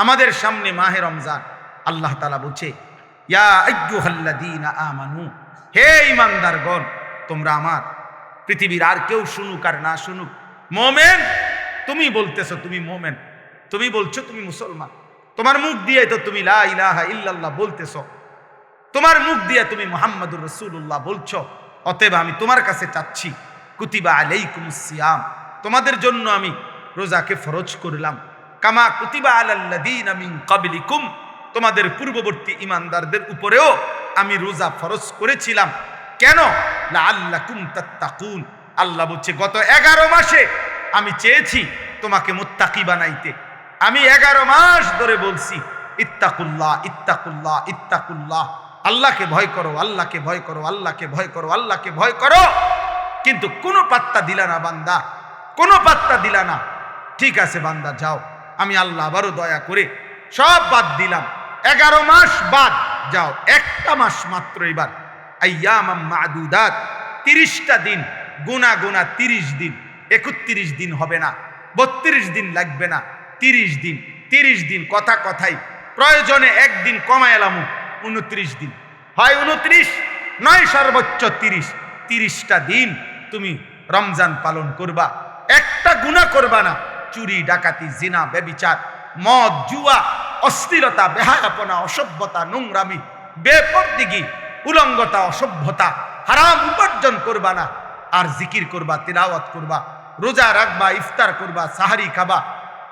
আমাদের সামনে মাহে রমজান। আল্লাহ তাআলা বলছে, ইয়া আইয়ুহাল্লাযীনা আমানু, হে ঈমানদারগণ, তোমরা আমার, পৃথিবীর আর কেউ শুনুক আর না শুনুক, মুমিন, তুমি বলতেছো তুমি মুমিন, তুমি বলছো তুমি মুসলমান, তোমার মুখ দিয়ে তো তুমি লা ইলাহা ইল্লাল্লাহ বলতেছো, তোমার মুখ দিয়ে তুমি মুহাম্মাদুর রাসূলুল্লাহ বলছো। অতএব আমি তোমার কাছে চাচ্ছি, কুতিবা আলাইকুমুস সিয়াম, তোমাদের জন্য আমি রোজাকে ফরজ করলাম, কামা কুতিবা আলাল্লাযীনা মিন ক্বাবলিকুম, তোমাদের পূর্ববর্তী ঈমানদারদের উপরেও আমি রোজা ফরজ করেছিলাম। কেন? লাআল্লাকুম তাত্তাকুন। আল্লাহ বলছে, গত 11 মাসে আমি চেয়েছি তোমাকে মুত্তাকি বানাইতে। আমি 11 মাস ধরে বলছি, ইত্তাকুল্লাহ ইত্তাকুল্লাহ ইত্তাকুল্লাহ, আল্লাহকে ভয় করো, আল্লাহকে ভয় করো, আল্লাহকে ভয় করো, আল্লাহকে ভয় করো। কিন্তু কোনো পাত্তা দিলা না বান্দা, কোনো পাত্তা দিলা না। ঠিক আছে বান্দা, যাও, আমি আল্লাহ আবারও দয়া করে সব বাদ দিলাম। 11 মাস বাদ, যাও, একটা মাস মাত্র এবার, আইয়ামাম মাদুদাত, 30টা দিন গুনা গুনা, 30 দিন, 31 দিন হবে না, 32 দিন লাগবে না, 30 দিন, 30 দিন, কথা কথাই, প্রয়োজনে একদিন কমায় এলাম, 29 দিন, হয় 29 নয় সর্বোচ্চ 30, 30টা দিন তুমি রমজান পালন করবা, একটা গুনাহ করবা না। চুরি, ডাকাতি, জিনা, ব্যভিচার, মদ, জুয়া, অশ্লীলতা, বেহায়াপনা, অসভ্যতা, নোংরামি, বেপরদিগি, উলঙ্গতা, অসভ্যতা, হারাম উপার্জন করবা না। আর জিকির করবা, তিলাওয়াত করবা, রোজা রাখবা, ইফতার করবা, সাহারি খাবা,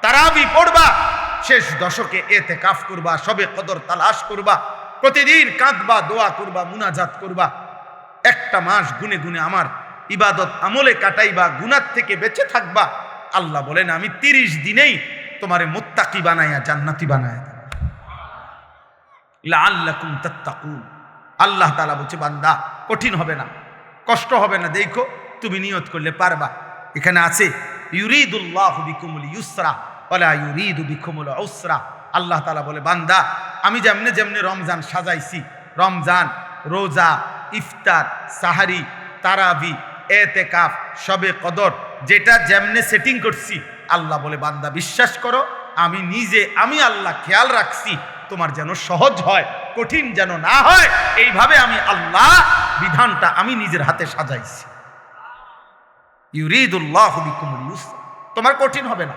তারাবি পড়বা, শেষ দশকে ইতিকাফ করবা, শবে কদর তালাশ করবা, প্রতিদিন কাঁদবা, দোয়া করবা, মুনাজাত করবা। একটা মাস গুনে গুনে আমার ইবাদত আমলে কাটাইবা, গুনাহ থেকে বেঁচে থাকবা। আল্লাহ বলেন, আমি 30 দিনেই তোমারে মুত্তাকি বানাইয়া জান্নাতি বানায়া দেব, লাআল্লাকুম তাত্তাকুন। আল্লাহ তাআলা বলছে, বান্দা, কঠিন হবে না, কষ্ট হবে না, দেখো তুমি নিয়ত করলে পারবা। এখানে আছে, ইউরিদুল্লাহু বিকুমুল ইউসরা ওয়ালা ইউরিদু বিকুমুল উসরা। আল্লাহ তাআলা বলে, বান্দা, আমি যেমনে যেমনে রমজান সাজাইছি, রমজান, রোজা, ইফতার, সাহারি, তারাবি, ইতিকাফ, শবে কদর, যেটা যেমনে সেটিং করছি, আল্লাহ বলে, বান্দা বিশ্বাস করো, আমি নিজে, আমি আল্লাহ খেয়াল রাখছি তোমার যেন সহজ হয়, কঠিন যেন না হয়। এইভাবে আমি আল্লাহ বিধানটা আমি নিজের হাতে সাজাইছি। ইউরিদুল্লাহু বিকুমুল ইউসরা, তোমার কঠিন হবে না,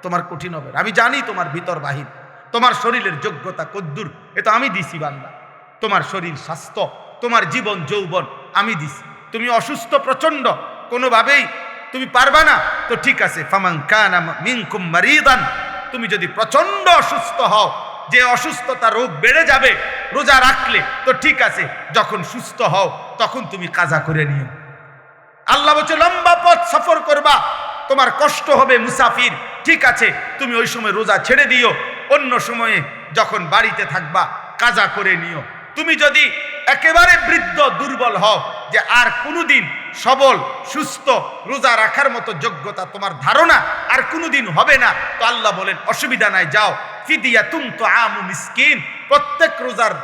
তোমার কঠিন হবে না। আমি জানি তোমার ভিতর বাহির, তোমার শরীরের যোগ্যতা কদ্দুর, এ তো আমি দিছি বান্দা। তোমার শরীর স্বাস্থ্য, তোমার জীবন যৌবন আমি দিছি। তুমি অসুস্থ প্রচন্ড, কোনোভাবেই তুমি পারবা না, তো ঠিক আছে, ফামান কানা মিনকুম মারিদান, তুমি যদি প্রচন্ড অসুস্থ হও, যে অসুস্থতা, রোগ বেড়ে যাবে রোজা রাখলে, তো ঠিক আছে, যখন সুস্থ হও তখন তুমি কাজা করে নিও। আল্লাহ বলছে, লম্বা পথ সফর করবা, তোমার কষ্ট হবে, মুসাফির, ঠিক আছে, তুমি ওই সময় রোজা ছেড়ে দিও, অন্য সময়ে যখন বাড়িতে থাকবা কাজা করে নিও। তুমি যদি একেবারে বৃদ্ধ দুর্বল হও, যে আর কোনোদিন সবল সুস্থ রোজা রাখার মতো যোগ্যতা তোমার ধারণা আর কোনোদিন হবে না, তো আল্লাহ বলেন, অসুবিধা নাই, যাও, ফিদিয়াতুন তুআমু মিসকিন, প্রত্যেক রোজার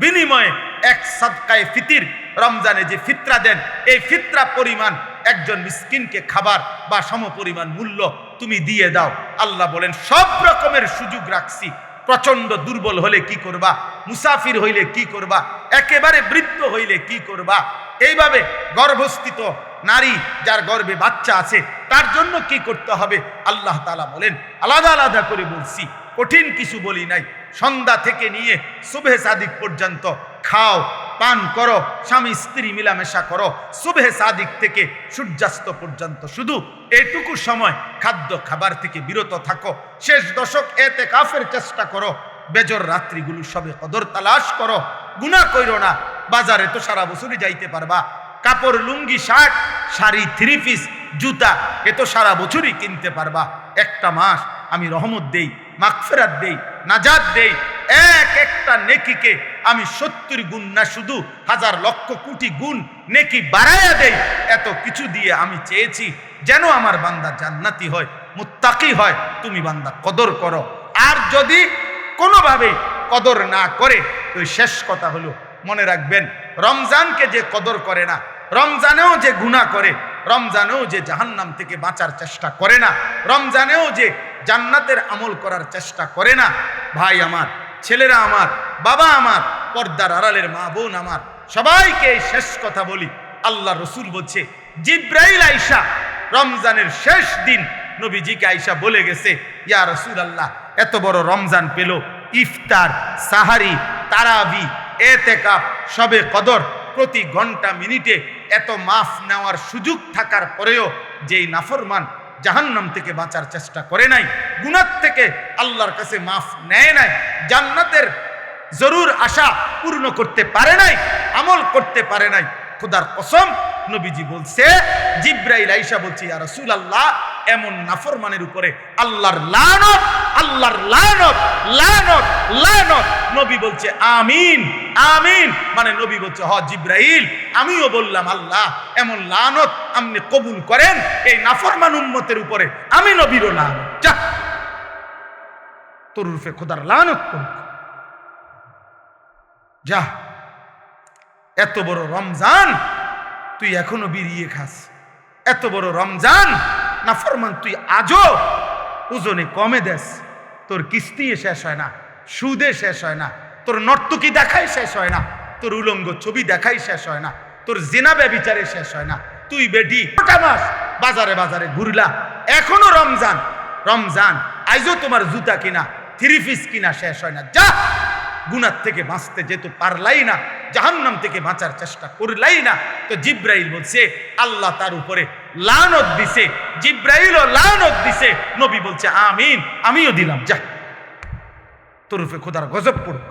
বিনিময়ে এক সাদকায়ে ফিতির, রমজানে যে ফিতরা দেন, এই ফিতরা পরিমাণ একজন মিসকিনকে খাবার বা সমপরিমাণ মূল্য তুমি দিয়ে দাও। আল্লাহ বলেন, সব রকমের সুযোগ রাখছি। প্রচন্ড দুর্বল হলে কি করবা, মুসাফির হইলে কি করবা, একেবারে বৃদ্ধ হইলে কি করবা, এইভাবে গর্ভস্থিত নারী, যার গর্ভে বাচ্চা আছে, তার জন্য কি করতে হবে, আল্লাহ তাআলা বলেন, আলাদা আলাদা করে বলছি, কঠিন কিছু বলি নাই। সন্ধ্যা থেকে নিয়ে সুবহে সাদিক পর্যন্ত খাও, পান করো, স্বামী স্ত্রী মিলামেশা করো, সুবহে সাদিক থেকে সূর্যাস্ত পর্যন্ত শুধু এটুকু সময় খাদ্য খাবার থেকে বিরত থাকো। শেষ দশক ইতিকাফের চেষ্টা করো, বেজর রাত্রিগুলো সবে কদর তালাশ করো, গুনাহ কইরো না। বাজারে তো সারা বছরই যাইতে পারবা, কাপড়, লুঙ্গি, শার্ট, শাড়ি, 3 পিস, জুতা, এ তো সারা বছরই কিনতে পারবা। একটা মাস আমি রহমত দেই, মাগফিরাত দেই, নাজাত দেই, এক একটা নেকিকে আমি 70 গুণ না, শুধু হাজার লক্ষ কোটি গুণ নেকি বাড়ায়া দেই। এত কিছু দিয়ে আমি চেয়েছি যেন আমার বান্দা জান্নাতি হয়, মুত্তাকি হয়। তুমি বান্দা কদর করো। আর যদি কোনোভাবে কদর না করে, তো শেষ কথা হলো, মনে রাখবেন, রমজানকে যে কদর করে না, রমজানেও যে গুনাহ করে, রমজানেও যে জাহান্নাম থেকে বাঁচার চেষ্টা করে না, রমজানেও যে জান্নাতের আমল করার চেষ্টা করে না। ভাই আমার, ছেলেরা আমার, বাবা আমার, পর্দার আড়ালের মা বোন আমার, সবাইকে এই শেষ কথা বলি। আল্লাহ রসুল বলছে, জিব্রাইল আইসা রমজানের শেষ দিন নবীজিকে আইসা বলে গেছে, ইয়া রাসূলুল্লাহ, এত বড় রমজান পেল, ইফতার, সাহারি, তারাবি, এতেকাফ, শবে কদর, প্রতি ঘন্টা মিনিটে এত মাফ নেওয়ার সুযোগ থাকার পরেও যেই নাফরমান জাহান্নাম থেকে বাঁচার চেষ্টা করে নাই, গুনাহ থেকে আল্লাহর কাছে মাফ নেয় নাই, জান্নাতের জরুর আশা পূর্ণ করতে পারে নাই, আমল করতে পারে নাই, খোদার কসম নবীজি বলছে, জিব্রাইল আইসা বলছে, ইয়া রাসূলুল্লাহ, এমন নাফরমানের উপরে আল্লাহর লানত, আল্লাহর লানত, লানত, লানত। নবী বলছে আমিন, আমিন। মানে নবী বলছে, হ জিব্রাইল, আমিও বললাম আল্লাহ এমন লানত আপনি কবুল করেন এই নাফরমান উম্মতের উপরে, আমি নবীরও লানত। যা, তোর রূপে খোদার লানত করুক। যা, এত বড় রমজান তুই এখনো বিড়িয়ে খাস, এত বড় রমজান নাফরমান তুই আজও ওজনে কমে দেস, তোর কিস্তি শেষ হয় না, সুদে শেষ হয় না, তোর নর্তকী দেখাই শেষ হয় না, তোর উলঙ্গ ছবি দেখাই শেষ হয় না, তোর জিনা ব্যভিচারে শেষ হয় না, তুই বেটি গোটা মাস বাজারে বাজারে ঘুরলা, এখনো রমজান, রমজান আইজও তোমার জুতা কিনা, থ্রি পিস কিনা শেষ হয় না। যা, গুনাহ থেকে বাঁচতে যেহেতু পারলাই না, জাহান্নাম থেকে বাঁচার চেষ্টা করলাই না, তো জিব্রাইল বলছে আল্লাহ তার উপরে লানত দিছে, জিব্রাইলও লানত দিছে, নবী বলছে আমিন, আমিও দিলাম। যা, তোর উপরে খোদার গজব পড়ুক।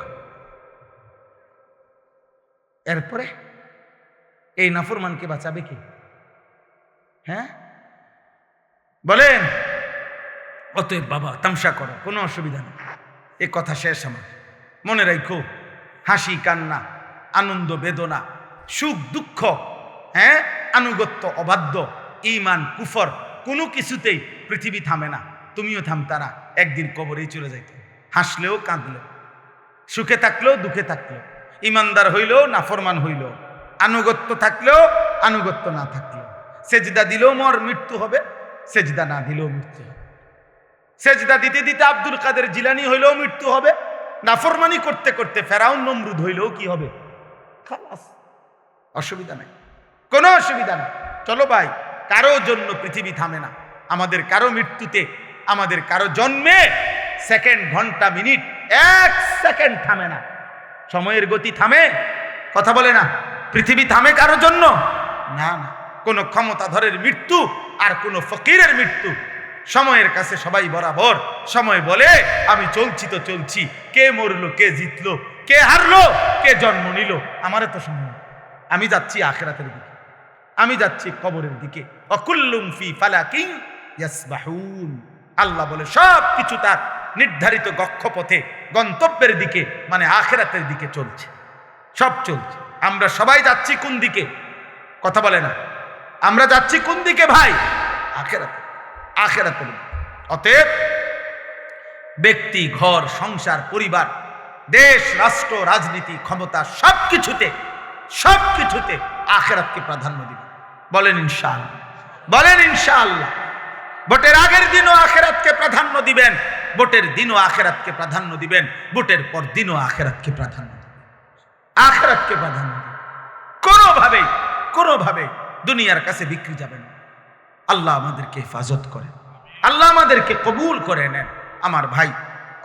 এরপরে এই নাফরমানকে বাঁচাবে কি? হ্যাঁ বলেন? অতএব বাবা, তামসা করো, কোনো অসুবিধা নেই, এ কথা শেষ। আমার মনে রাখো, হাসি কান্না, আনন্দ বেদনা, সুখ দুঃখ, হ্যাঁ, আনুগত্য অবাধ্য, ঈমান কুফর, কোনো কিছুতেই পৃথিবী থামে না, তুমিও থামতা না, একদিন কবরেই চলে যাইতে। হাসলেও কাঁদলেও, সুখে থাকলেও দুঃখে থাকলেও, ইমানদার হইলেও নাফরমান হইলেও, আনুগত্য থাকলেও আনুগত্য না থাকলেও, সেজদা দিলেও মর মৃত্যু হবে, সেজদা না দিলেও মৃত্যু হবে, সেজদা দিতে দিতে আব্দুল কাদের জিলানী হইলেও মৃত্যু হবে, নাফরমানি করতে করতে ফেরাউন নমরুদ হইলেও কি হবে? খালাস, অসুবিধা নাই, কোনো অসুবিধা নাই। চলো ভাই, কারো জন্য পৃথিবী থামে না, আমাদের কারো মৃত্যুতে, আমাদের কারো জন্মে সেকেন্ড, ঘন্টা, মিনিট, এক সেকেন্ড থামে না। সময়ের গতি থামে? কথা বলে না। পৃথিবী থামে কারো জন্য? না না। কোনো ক্ষমতাধরের মৃত্যু আর কোনো ফকিরের মৃত্যু, সময়ের কাছে সবাই বরাবর। সময় বলে আমি চলছি তো চলছি, কে মরলো, কে জিতলো, কে হারলো, কে জন্ম নিল, আমার তো সময়, আমি যাচ্ছি আখিরাতের দিকে, আমি যাচ্ছি কবরের দিকে। অকুল্লুম ফি ফালাকিন ইয়াসবাহুন। আল্লাহ বলে সব কিছু তার নির্ধারিত গক্ষপথে, গন্তব্যের দিকে, মানে আখিরাতের দিকে চলছে, সব চলছে। আমরা সবাই যাচ্ছি কোন দিকে? কথা বলে না। আমরা যাচ্ছি কোন দিকে ভাই? আখিরাতে, আখিরাতের। অতএব ব্যক্তি, ঘর, সংসার, পরিবার, দেশ, রাষ্ট্র, রাজনীতি, ক্ষমতা, সবকিছুতে আখিরাতকে প্রাধান্য দিবেন। বলেন ইনশাআল্লাহ, বলেন ইনশাআল্লাহ। ভোটের আগের দিনও আখিরাতকে প্রাধান্য দিবেন, ভোটের দিনও আখিরাতকে প্রাধান্য দিবেন, ভোটের পর দিনও আখিরাতকে প্রাধান্য দিবেন, আখিরাতকে প্রাধান্য দিবেন। কোনোভাবে দুনিয়ার কাছে বিক্রি যাবেন না। আল্লাহ আমাদেরকে হেফাজত করেন, আল্লাহ আমাদেরকে কবুল করে নেন আমার ভাই।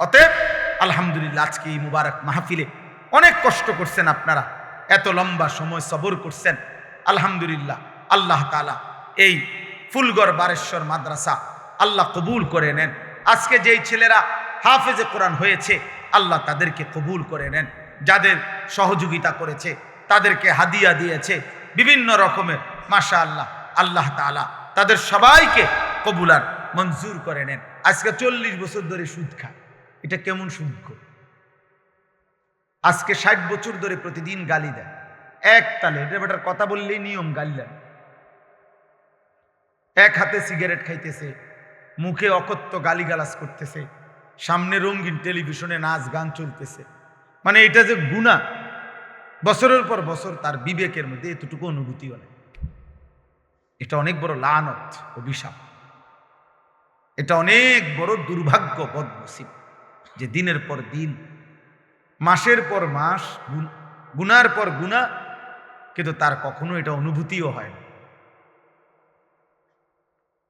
অতএব আলহামদুলিল্লাহ, আজকে এই মুবারক মাহফিলে অনেক কষ্ট করছেন আপনারা, এত লম্বা সময় সবর করছেন। আলহামদুলিল্লাহ, আল্লাহ তাআলা এই ফুলগড় বারেশ্বর মাদ্রাসা আল্লাহ কবুল করে নেন। আজকে যেই ছেলেরা হাফেজে কোরআন হয়েছে, আল্লাহ তাদেরকে কবুল করে নেন। যাদের সহযোগিতা করেছে, তাদেরকে হাদিয়া দিয়েছে বিভিন্ন রকমের, মাশাআল্লাহ, আল্লাহ তাআলা তাদের সবাইকে কবুল আর মঞ্জুর করে নেন। আজকে 40 বছর ধরে সুদ খায়, এটা কেমন সুদ? আজকে 60 বছর ধরে প্রতিদিন গালি দেয়, এক তালে, এটা বেটার কথা বললেই নিয়ম, গালি দেয়। এক হাতে সিগারেট খাইতেছে, মুখে অকথ্য গালিগালাজ করতেছে, সামনে রঙিন টেলিভিশনে নাচ গান চলতেছে। মানে এটা যে গুনাহ, বছরের পর বছর তার বিবেকের মধ্যে এতটুকু অনুভূতি হয়। এটা অনেক বড় লানত, অভিশাপ। এটা অনেক বড় দুর্ভাগ্য, বদনসিব, যে দিনের পর দিন, মাসের পর মাস, গুনার পর গুনাহ, কিন্তু তার কখনো এটা অনুভূতিও হয় না।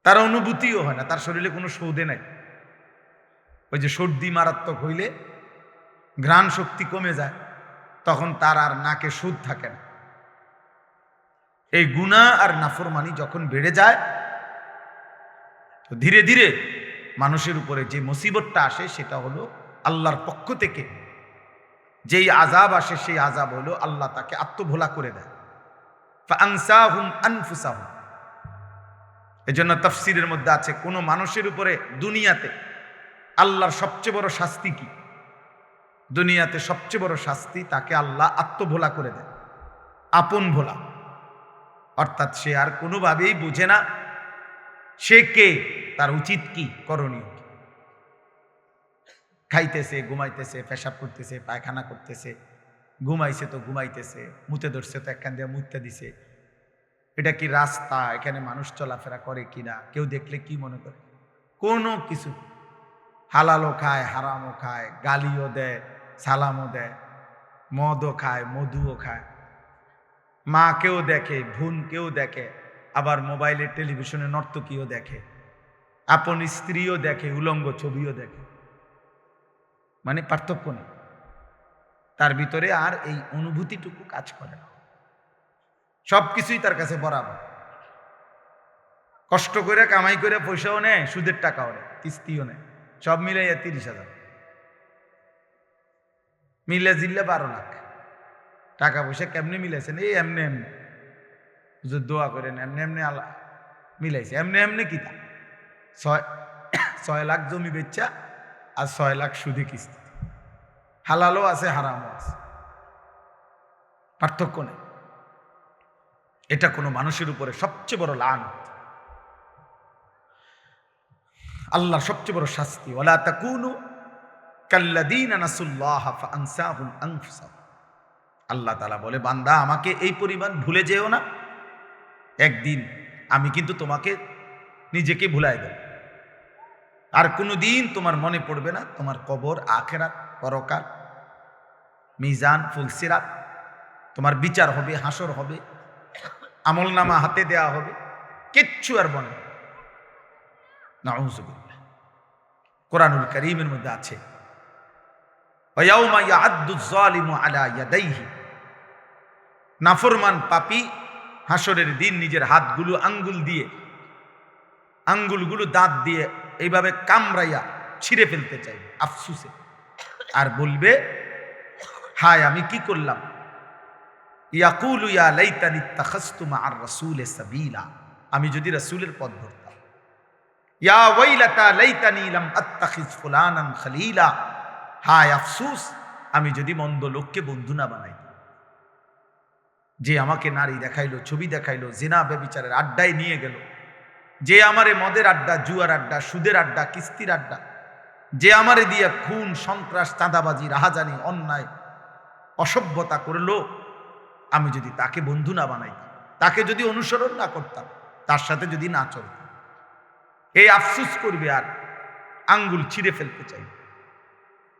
তার অনুভূতিও হয় না, তার শরীরে কোনো সৌদে নাই। ওই যে সর্দি মারাত্মক হইলে ঘ্রাণ শক্তি কমে যায়, তখন তার আর নাকে সুদ থাকে না। এই গুনাহ আর নাফরমানি যখন বেড়ে যায়, তো ধীরে ধীরে মানুষের উপরে যে মুসিবতটা আসে সেটা হলো আল্লাহর পক্ষ থেকে যেই আযাব আসে, সেই আযাব হলো আল্লাহ তাকে আত্মভোলা করে দেয়। ফাআনসাহুম আনফুসাহুম। এজন্য তাফসীরের মধ্যে আছে, কোন মানুষের উপরে দুনিয়াতে আল্লাহর সবচেয়ে বড় শাস্তি কি? দুনিয়াতে সবচেয়ে বড় শাস্তি, তাকে আল্লাহ আত্মভোলা করে দেয়, আপন ভোলা। অর্থাৎ সে আর কোনোভাবেই বুঝে না সে কে, তার উচিত কি, করণীয় কি। খাইতেছে, ঘুমাইতেছে, পেশাব করতেছে, পায়খানা করতেছে, ঘুমাইছে তো ঘুমাইতেছে, মুতে ধরছে তো একখান দিয়ে মুতে দিছে। এটা কি রাস্তা? এখানে মানুষ চলাফেরা করে কিনা, কেউ দেখলে কি মনে করে? কোনো কিছু। হালালও খায়, হারামও খায়, গালিও দেয়, সালামও দেয়, মদও খায়, মধুও খায়, মাকেও দেখে, বোনকেও দেখে, আবার মোবাইলে টেলিভিশনে নর্তকীও দেখে, আপন স্ত্রীও দেখে, উলঙ্গ ছবিও দেখে। মানে পার্থক্য নেই তার ভিতরে, আর এই অনুভূতিটুকু কাজ করে না। সবকিছুই তার কাছে বরাবর। কষ্ট করে কামাই করে পয়সাও নেয়, সুদের টাকাও নেয়, কিস্তিও নেয়, সব মিলাইয়া 30,000, মিলে জিল্লে 12 লাখ টাকা পয়সা। কেমনে মিলাইছেন? এই এমনি এমনি, দোয়া করেন, এমনি এমনি আল্লাহ মিলাইছে। এমনি এমনি কি তা 6 লাখ জমি বেচা আর 6 লাখ সুদে কিস্তি। হালালও আছে, হারামও আছে, পার্থক্য নেই। এটা কোনো মানুষের উপরে সবচেয়ে বড় লানত, আল্লাহর সবচেয়ে বড় শাস্তি। ওয়ালা তাকুনু কাল্লাযীনা নাসুল্লাহ ফাআনসাহুম আনফুসাহুম। আল্লাহ তাআলা বলে, বান্দা আমাকে এই পরিমাণ ভুলে যেও না, একদিন আমি কিন্তু তোমাকে নিজেকে ভুলাই দেব। আর কোনোদিন তোমার মনে পড়বে না তোমার কবর, আখিরাত, পরকাল, মিজান, ফুলসিরাত, তোমার বিচার হবে, হাসর হবে, আমলনামা হাতে দেয়া হবে, কিচ্ছু আর মনে হবে না। নাউযুবিল্লাহ। কোরআনুল কারীমের মধ্যে আছে, ওয়ায়াউমা ইয়া'আদ্দু যালিমু আলা ইয়াদাইহি। নাফরমান পাপী হাসরের দিন নিজের হাতগুলো আঙ্গুলগুলো দাঁত দিয়ে এইভাবে কামড়াইয়া ছিঁড়ে ফেলতে চাইবে আফসুসে, আর বলবে, হায় আমি কি করলাম। ইয়াকুলু ইয়া লাইতানি ইত্তাখাযতু মা'আর রাসূলি সাবিলা। আমি যদি রাসূলের পথ ধরতাম। ইয়া ওয়াইলাতা লাইতানি লাম আত্তাখিজ ফুলানান খলিলা। হায় আফসুস, আমি যদি মন্দ লোককে বন্ধু না বানাইতাম। যে আমাকে নারী দেখাইলো, ছবি দেখাইলো, জিনা ব্যভিচারের আড্ডায় নিয়ে গেল, যে আমারে মদের আড্ডা, জুয়ার আড্ডা, সুদের আড্ডা, কিস্তির আড্ডা, যে আমারে দিয়ে খুন, সন্ত্রাস, চাঁদাবাজি, রাহাজানি, অন্যায়, অসভ্যতা করলো, আমি যদি তাকে বন্ধু না বানাইতাম, তাকে যদি অনুসরণ না করতাম, তার সাথে যদি না চলতাম, এই আফসুস করবে আর আঙ্গুল ছিঁড়ে ফেলতে চাই,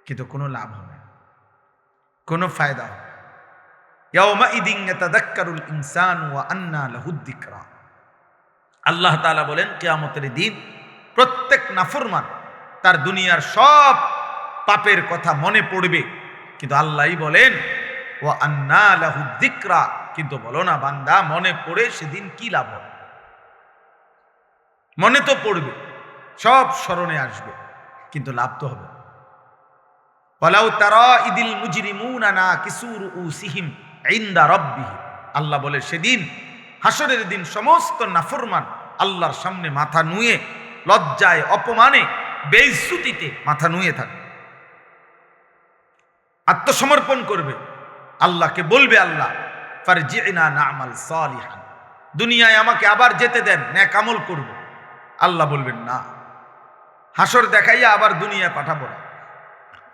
কিন্তু কোনো লাভ হবে না, কোনো ফায়দা হবে না। ইয়াউমাইদিন ইয়াতাযাক্কারুল ইনসানু ওয়া আন্না লাহুদ যিকরা। আল্লাহ তাআলা বলেন, কিয়ামতের দিন প্রত্যেক নাফরমান তার দুনিয়ার সব পাপের কথা মনে পড়বে, কিন্তু আল্লাহই বলেন, ওয়া আন্না লাহুদ যিকরা। কিন্তু বলো না বান্দা, মনে পড়ে সেদিন কি লাভ হবে? মনে তো পড়বে, সব স্মরণে আসবে, কিন্তু লাভ তো হবে। ওয়ালাউ তারা ইদিল মুজরিমুনা নাকিসু রুউসিহিম ইনদা রাব্বিহিম। আল্লাহ বলে, সেদিন হাসরের দিন সমস্ত নাফরমান আল্লাহর সামনে মাথা নুয়ে, লজ্জায়, অপমানে, বেইজ্জতিতে মাথা নুয়ে থাকবে, আত্মসমর্পণ করবে, আল্লাহকে বলবে, আল্লাহ ফারজি'না না'মাল সালিহান। দুনিয়ায় আমাকে আবার যেতে দেন, নেক আমল করব। আল্লাহ বলবেন, না, হাসর দেখাইয়া আবার দুনিয়ায় পাঠাবো না,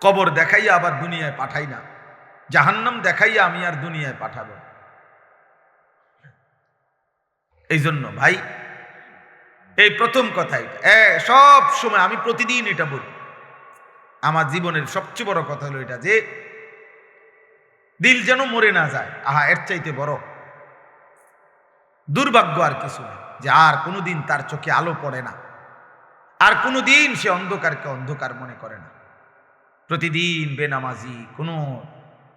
কবর দেখাইয়া আবার দুনিয়ায় পাঠাই না, জাহান্নাম দেখাইয়া আমি আর দুনিয়ায় পাঠাবো। এই জন্য ভাই, এই প্রথম কথা এটা। সব সময় আমি প্রতিদিন এটা বলি, আমার জীবনের সবচেয়ে বড় কথা হলো এটা যে দিল যেন মরে না যায়। আহা, এর চাইতে বড় দুর্ভাগ্য আর কিছু নেই, যে আর কোনোদিন তার চোখে আলো পড়ে না, আর কোনোদিন সে অন্ধকারকে অন্ধকার মনে করে না। প্রতিদিন বেনামাজি, কোনো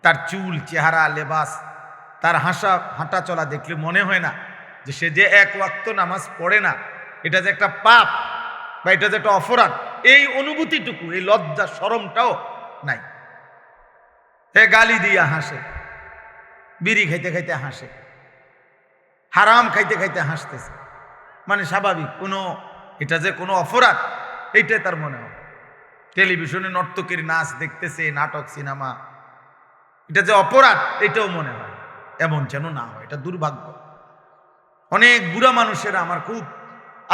তার চুল, চেহারা, লেবাস, তার হাঁটা চলা দেখলে মনে হয় না যে সে যে এক ওয়াক্ত নামাজ পড়ে না, এটা যে একটা পাপ বা এটা যে একটা অপরাধ, এই অনুভূতিটুকু, এই লজ্জা শরমটাও নাই। গালি দিয়া হাসে, বিড়ি খাইতে খাইতে হাসে, হারাম খাইতে খাইতে হাসতেছে, মানে স্বাভাবিক। কোনো এটা যে কোনো অপরাধ এইটাই তার মনে হয়। টেলিভিশনে নর্তকীর নাচ দেখতেছে, নাটক, সিনেমা, এটা যে অপরাধ এটাও মনে হয়। এমন যেন না হয়, এটা দুর্ভাগ্য। অনেক বুড়া মানুষেরা আমার খুব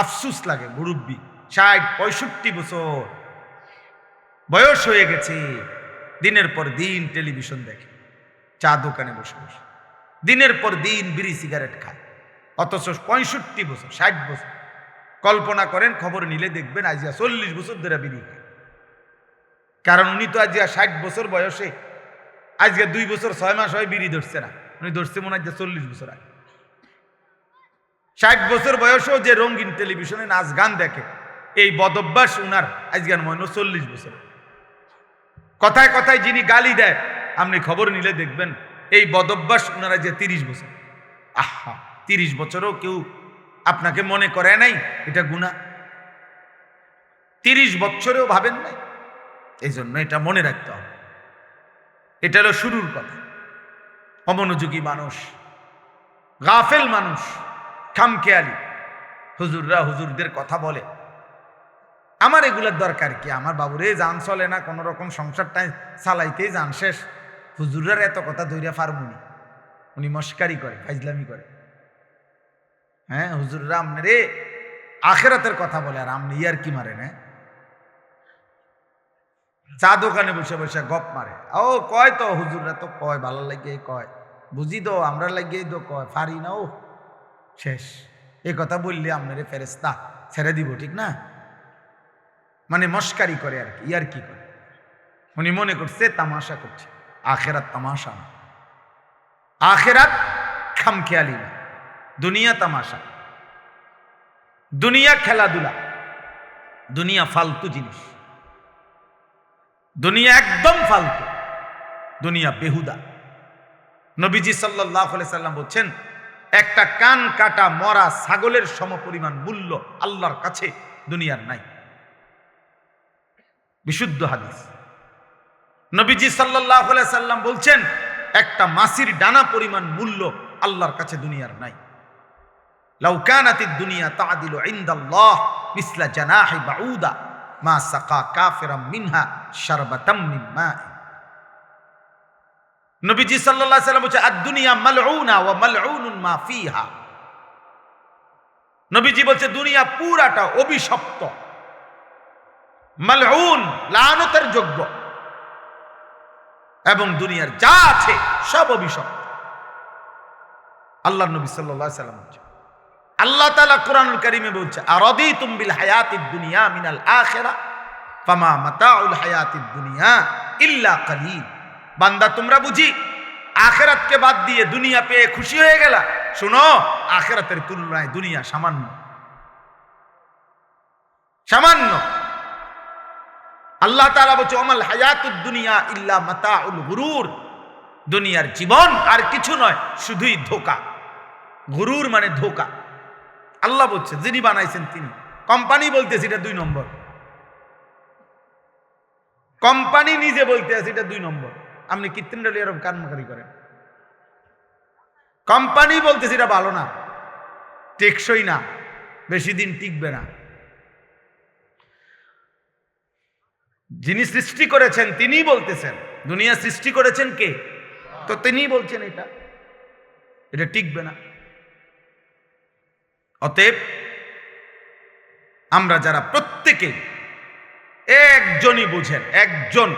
আফসুস লাগে, মুরব্বী 60-65 বছর বয়স হয়ে গেছে, দিনের পর দিন টেলিভিশন দেখে, চা দোকানে বসে বসে দিনের পর দিন বিড়ি সিগারেট খায়, অথচ 65 বছর 60 বছর। কল্পনা করেন, খবর নিলে দেখবেন আজকে 40 বছর ধরে বিড়ি খায়। কারণ উনি তো আজকে 60 বছর বয়সে, আজকে 2 বছর 6 মাস হয় বিড়ি ধরছে না, উনি ধরছে মনে হয় 40 বছর আগে। 60 বছর বয়সেও যে রঙিন টেলিভিশনে নাচ গান দেখে, এই বদভ্যাস উনার আজকে মনে 40 বছর। কথায় কথায় যিনি গালি দেয়, আপনি খবর নিলে দেখবেন এই বদভ্যাস উনারা যে 30 বছর। আহা, 30 বছরও কেউ আপনাকে মনে করে নাই এটা গুনাহ? 30 বছরেও ভাবেন নাই? এই জন্য এটা মনে রাখতে হবে। এটা হলো শুরুর কথা। অমনোযোগী মানুষ, গাফেল মানুষ, খামখেয়ালি, হুজুররা হুজুরদের কথা বলে, আমার এগুলোর দরকার কি? আমার বাবুরে জান চলে না, কোন রকম সংসারটাই চালাইতেই জান শেষ, হুজুররার এত কথা ধৈর্য ফার্মুনি। উনি মস্কারি করে, ফাইজলামি করে। হ্যাঁ, হুজুররা আমনে রে আখেরাতের কথা বলে, আর আমনি ইয়ার কি মারে না? চা দোকানে বসে বসে গপ মারে। ও কয় তো হুজুররা তো কয়, ভালো লাগে কয়, বুঝি তো আমরা লাগিয়ে তো কয়, পারি না ও শেষ। এই কথা বললে আপনারে ফেরেশতা ছেড়ে দিব, ঠিক না? মানে মস্কারি করে আর কি, ইয়ার কি করে। উনি মনে করছে তামাশা করছে। আখেরাত তামাশা না, আখেরাত খামখেয়ালি না, দুনিয়া তামাশা, দুনিয়া খেলাধুলা, দুনিয়া ফালতু জিনিস, দুনিয়া একদম ফালতু, দুনিয়া বেহুদা। নবীজি সাল্লাল্লাহু আলাইহি সাল্লাম বলছেন, একটা কান কাটা মরা ছাগলের সমপরিমাণ মূল্য আল্লাহর কাছে দুনিয়ার নাই। বিশুদ্ধ হাদিস। নবীজি সাল্লাল্লাহু আলাইহি সাল্লাম বলছেন, একটা মাছির ডানা পরিমাণ মূল্য আল্লাহর কাছে দুনিয়ার নাই। লাউ কানাতিদ দুনিয়া তা'দিলু ইনদাল্লাহ মিসলা জানাহি বাউদা মা সাকা কাফিরাম মিনহা শারবাতাম মিন মা। নবীজি সাল্লাল্লাহু আলাইহি সাল্লাম বলছেন, আদ-দুনিয়া মালউনা ওয়া মালউনুন মা ফিহা। নবীজি বলছে দুনিয়া পুরাটা অভিশপ্ত, মালউন, লানতের যোগ্য, এবং দুনিয়ার যা আছে সব অভিশপ্ত। আল্লাহর নবী সাল্লাল্লাহু আলাইহি সাল্লাম বলছেন, আল্লাহ তাআলা কোরআনুল কারীমে বলছে, আরাদিতুম বিল হায়াতিদ দুনিয়া মিনাল আখিরা ফামা মাতাউল হায়াতিদ দুনিয়া ইল্লা কালিল। বান্দা, তোমরা বুঝি আখিরাতকে বাদ দিয়ে দুনিয়া পেয়ে খুশি হয়ে গেলা? শোনো, আখিরাতের তুলনায় দুনিয়া সামান্য, সামান্য। আল্লাহ তাআলা বলছে, ওমাল হায়াতুদ দুনিয়া ইল্লা মাতাউল গুরুর। দুনিয়ার জীবন আর কিছু নয়, শুধুই ধোঁকা। গুরুর মানে ধোঁকা। আল্লাহ বলছে, যিনি বানাইছেন তিনি। কোম্পানি বলতেছে এটা 2 নম্বর, কোম্পানি নিজে বলতে আছে এটা 2 নম্বর। আপনি কৃত্রিম ডালি এরকম কানমাকারি করেন। কোম্পানি বলতেছে এটা ভালো না, টেকসই না, বেশি দিন টিকবে না। যিনি সৃষ্টি করেছেন তিনি বলতেছেন। দুনিয়া সৃষ্টি করেছেন কে? তো তিনি বলছেন এটা টিকবে না। অতএব আমরা যারা প্রত্যেকে একজনই বুঝেন, একজন,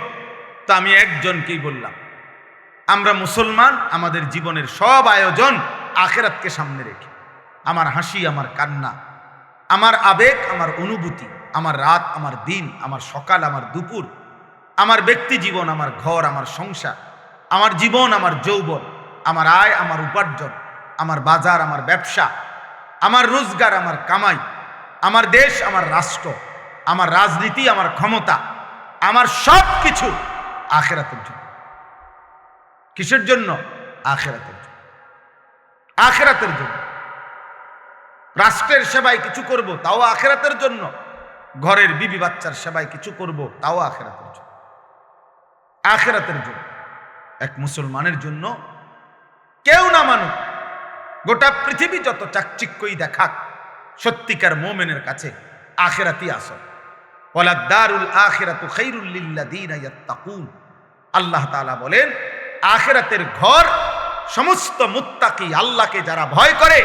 তো আমি একজনকেই বললাম, আমরা মুসলমান, আমাদের জীবনের সব আয়োজন আখিরাতকে সামনে রেখে, আমার হাসি, আমার কান্না, আমার আবেগ, আমার অনুভূতি, আমার রাত, আমার দিন, আমার সকাল, আমার দুপুর, আমার ব্যক্তি জীবন, আমার ঘর, আমার সংসার, আমার জীবন, আমার যৌবন, আমার আয়, আমার উপার্জন, আমার বাজার, আমার ব্যবসা, আমার রোজগার, আমার কামাই, আমার দেশ, আমার রাষ্ট্র, আমার রাজনীতি, আমার ক্ষমতা, আমার সব কিছু আখিরাতের জন্য। কিসের জন্য? আখিরাতের জন্য। আখিরাতের জন্য। রাষ্ট্রের সেবায় কিছু করব, তাও আখিরাতের জন্য। ঘরের বিবি বাচ্চার সেবায় কিছু করব, তাও আখিরাতের জন্য। আখিরাতের জন্য। এক মুসলমানের জন্য কেউ না মানুক, গোটা পৃথিবী যত চাকচিক্যই দেখাক, সত্যিকার মুমিনের কাছে আখিরাতই আসল। ওয়ালা দারুল আখিরাতু খায়রুল লিল্লাযিনা ইয়াত্তাকুন। আল্লাহ তাআলা বলেন, আখিরাতের ঘর সমস্ত মুত্তাকি, আল্লাহকে যারা ভয় করে